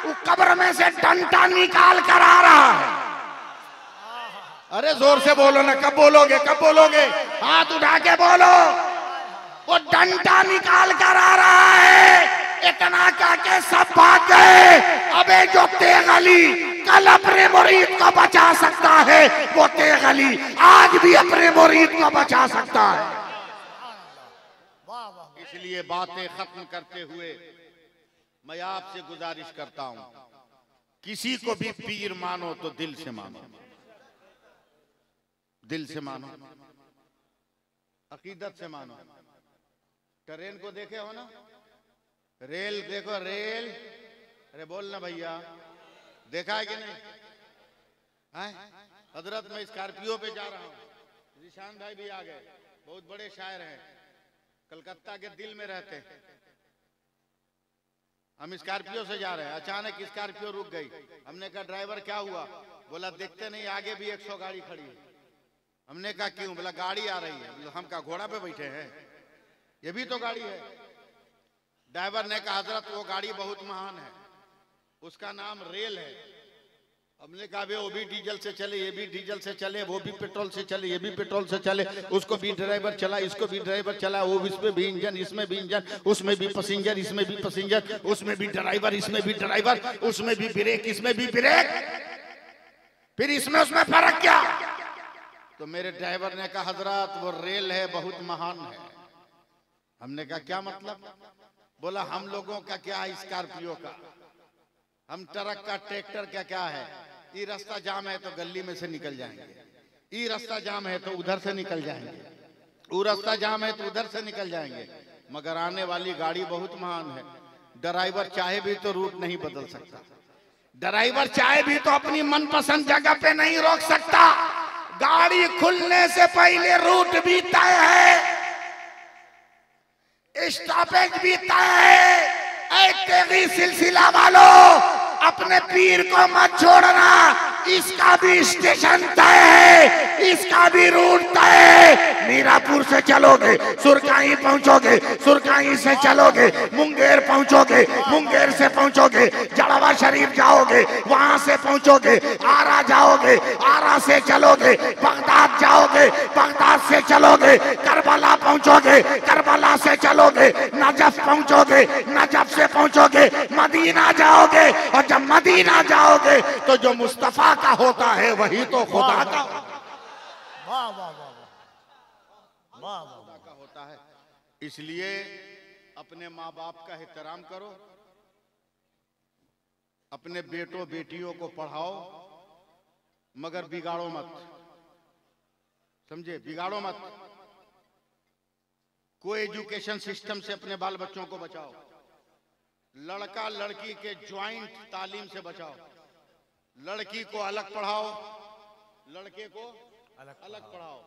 वो कब्र में से डंडा निकाल कर आ रहा है। अरे जोर से बोलो ना, कब बोलोगे, कब बोलोगे? हाथ उठा के बोलो। वो डंडा निकाल कर आ रहा है। इतना करके सब भाग गए। अबे जो तेगली कल अपने मुरीद को बचा सकता है, वो तेगली आज भी अपने मुरीद को बचा सकता है। इसलिए बातें खत्म करते हुए मैं आपसे गुजारिश करता हूं, किसी को भी पीर मानो तो दिल से मानो, दिल से मानो, अकीदत से मानो। ट्रेन को देखे हो ना, रेल देखो, रेल, अरे बोलना भैया, देखा है कि नहीं? हजरत मैं स्कॉर्पियो पे जा रहा हूँ, ज़ीशान भाई भी आ गए, बहुत बड़े शायर हैं, कलकत्ता के दिल में रहते हैं। हम स्कॉर्पियो से जा रहे हैं, अचानक स्कॉर्पियो रुक गई। हमने कहा ड्राइवर क्या हुआ? बोला देखते नहीं आगे भी 100 गाड़ी खड़ी है। हमने कहा क्यों? बोला गाड़ी आ रही है। बोला हम क्या घोड़ा पे बैठे हैं? ये भी तो गाड़ी है। ड्राइवर ने कहा हजरत वो गाड़ी बहुत महान है, उसका नाम रेल है, हमने कहा वो भी डीजल से चले, ये भी डीजल से चले, वो भी पेट्रोल से चले, ये भी पेट्रोल से चले, उसको भी ड्राइवर चला, इसको भी ड्राइवर चला, वो इसमें भी इंजन, इसमें भी इंजन, उसमें भी पैसेंजर, इसमें भी पैसेंजर, उसमें भी ड्राइवर, इसमें भी ड्राइवर, उसमें भी ब्रेक, इसमें भी ब्रेक, फिर इसमें उसमें फर्क क्या? तो मेरे ड्राइवर ने कहा हजरत वो रेल है, बहुत महान है। हमने कहा क्या मतलब? बोला हम लोगों का क्या है, स्कॉर्पियो का, हम ट्रक का, ट्रैक्टर का क्या है, ये रास्ता जाम है तो गली में से निकल जाएंगे, ये रास्ता जाम है तो उधर से निकल जाएंगे, वो रास्ता जाम है तो उधर से निकल जाएंगे, मगर आने वाली गाड़ी बहुत महान है। ड्राइवर चाहे भी तो रूट नहीं बदल सकता, ड्राइवर चाहे भी तो अपनी मनपसंद जगह पे नहीं रोक सकता, गाड़ी खुलने से पहले रूट भी तय है, स्टॉपेज भी तय है। एक तेगी सिलसिला वालों, अपने पीर को मत छोड़ना, इसका भी स्टेशन तय है, इसका भी रूट तय है। मीरापुर से चलोगे सुरकाई पहुंचोगे, सुरकाई से चलोगे मुंगेर पहुंचोगे, मुंगेर से पहुंचोगे जड़वा शरीफ जाओगे, वहां से पहुंचोगे आरा जाओगे, आरा से चलोगे बगदाद जाओगे, बगदाद से चलोगे करबला पहुंचोगे, करबला से चलोगे नजफ पहुंचोगे, नजफ से पहुंचोगे मदीना जाओगे, और जब मदीना जाओगे तो जो मुस्तफा का होता है वही तो खुदा का होता है। इसलिए अपने माँ बाप का एहतराम करो, अपने बेटों बेटियों को पढ़ाओ, मगर बिगाड़ो मत, समझे, बिगाड़ो मत। को एजुकेशन सिस्टम से अपने बाल बच्चों को बचाओ, लड़का लड़की के ज्वाइंट तालीम से बचाओ, लड़की को अलग पढ़ाओ, लड़के को अलग पढ़ाओ।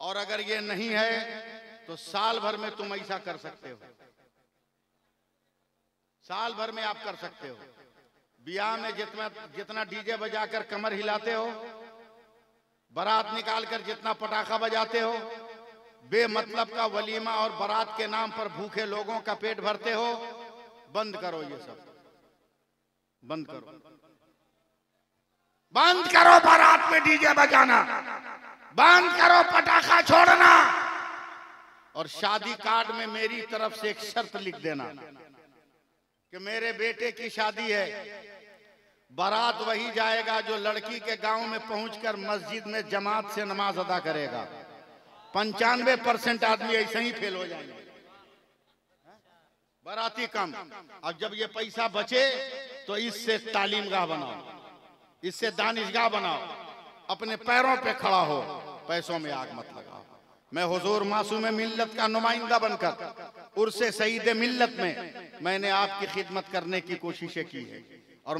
और अगर ये नहीं है तो साल भर में तुम ऐसा कर सकते हो, साल भर में आप कर सकते हो। ब्याह में जितना डीजे बजाकर कमर हिलाते हो, बारात निकालकर जितना पटाखा बजाते हो, बेमतलब का वलीमा और बारात के नाम पर भूखे लोगों का पेट भरते हो, बंद करो, ये सब बंद करो, बंद करो बारात में डीजे बजाना, बंद करो पटाखा छोड़ना। और शादी कार्ड में मेरी तरफ से एक शर्त लिख देना कि मेरे बेटे की शादी है, बारात वही जाएगा जो लड़की के गांव में पहुंचकर मस्जिद में जमात से नमाज अदा करेगा। 95% आदमी ऐसे ही फेल हो जाएंगे, बाराती कम। अब जब ये पैसा बचे तो इससे तालीमगाह बनाओ, इससे दानिशगाह बनाओ, अपने पैरों पे खड़ा हो, पैसों में आग मत लगाओ। मैं हुजूर मासूम मिल्लत का नुमाइंदा बनकर उर्से सईद मिल्लत में मैंने आपकी खिदमत करने की कोशिशें की है, और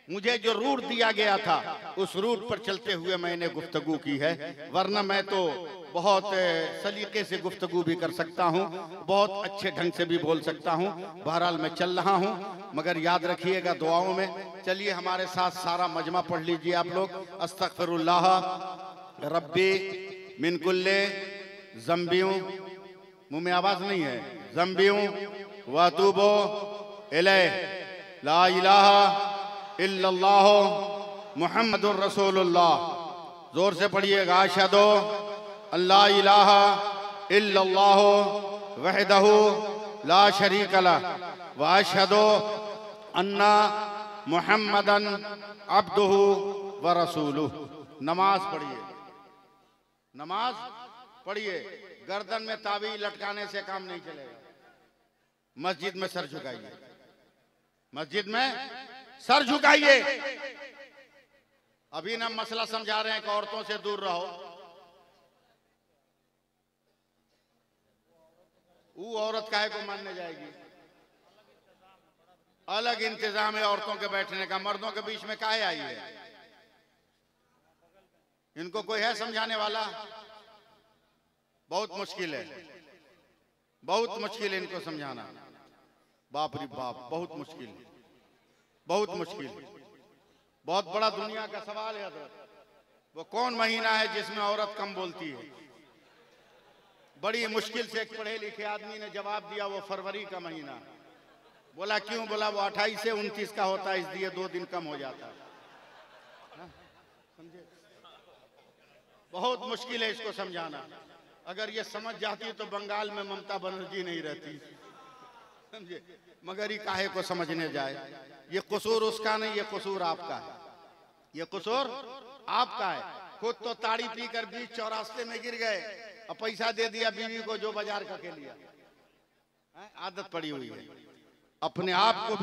मुझे जो रूट दिया गया था उस रूट पर चलते हुए मैंने गुफ्तगू की है, वरना मैं तो बहुत सलीके से गुफ्तगू भी कर सकता हूँ, बहुत अच्छे ढंग से भी बोल सकता हूँ। बहरहाल मैं चल रहा हूँ, मगर याद रखिएगा दुआओं में। चलिए हमारे साथ सारा मजमा पढ़ लीजिए आप लोग। अस्तगफिरुल्लाह रब्बी मिन कुल्ले ज़ंबियों, मुंह में आवाज नहीं है, ज़ंबियों व अतूबो इलैह, ला इलाहा इल्लल्लाह मुहम्मदुर रसूलुल्लाह। जोर से पढ़िएगा। अशहदु अल्ला इलाहा इल्लल्लाह वहदहु ला शरीक लह व अशहदु अन्ना मुहम्मदन अब्दुहु व रसूलुहु। नमाज पढ़िए, नमाज पढ़िए। गर्दन में ताबीज लटकाने से काम नहीं चलेगा। मस्जिद में सर झुकाइए, मस्जिद में सर झुकाइए। अभी ना मसला समझा रहे हैं कि औरतों से दूर रहो। वो औरत काहे को मानने जाएगी? अलग इंतजाम है औरतों के बैठने का, मर्दों के बीच में काहे आई है? इनको कोई है समझाने वाला? बहुत मुश्किल है, बहुत मुश्किल है इनको समझाना। बाप रे बाप, बहुत मुश्किल, बहुत मुश्किल, बहुत बड़ा दुनिया का सवाल है हज़रत। वो कौन महीना है जिसमें औरत कम बोलती है? बड़ी मुश्किल से एक पढ़े लिखे आदमी ने जवाब दिया, वो फरवरी का महीना। बोला क्यों? बोला वो 28 से 29 का होता है, इसलिए 2 दिन कम हो जाता है। समझे? बहुत मुश्किल है इसको समझाना। अगर ये समझ जाती तो बंगाल में ममता बनर्जी नहीं रहती, समझे? मगर ये काहे को समझने जाए। ये कसूर उसका नहीं, ये कसूर आपका है, ये कसूर आपका है। खुद तो ताड़ी पीकर बीच चौरास्ते में गिर गए और पैसा दे दिया बीवी को जो बाजार का के लिया। आदत पड़ी हुई है। अपने आप को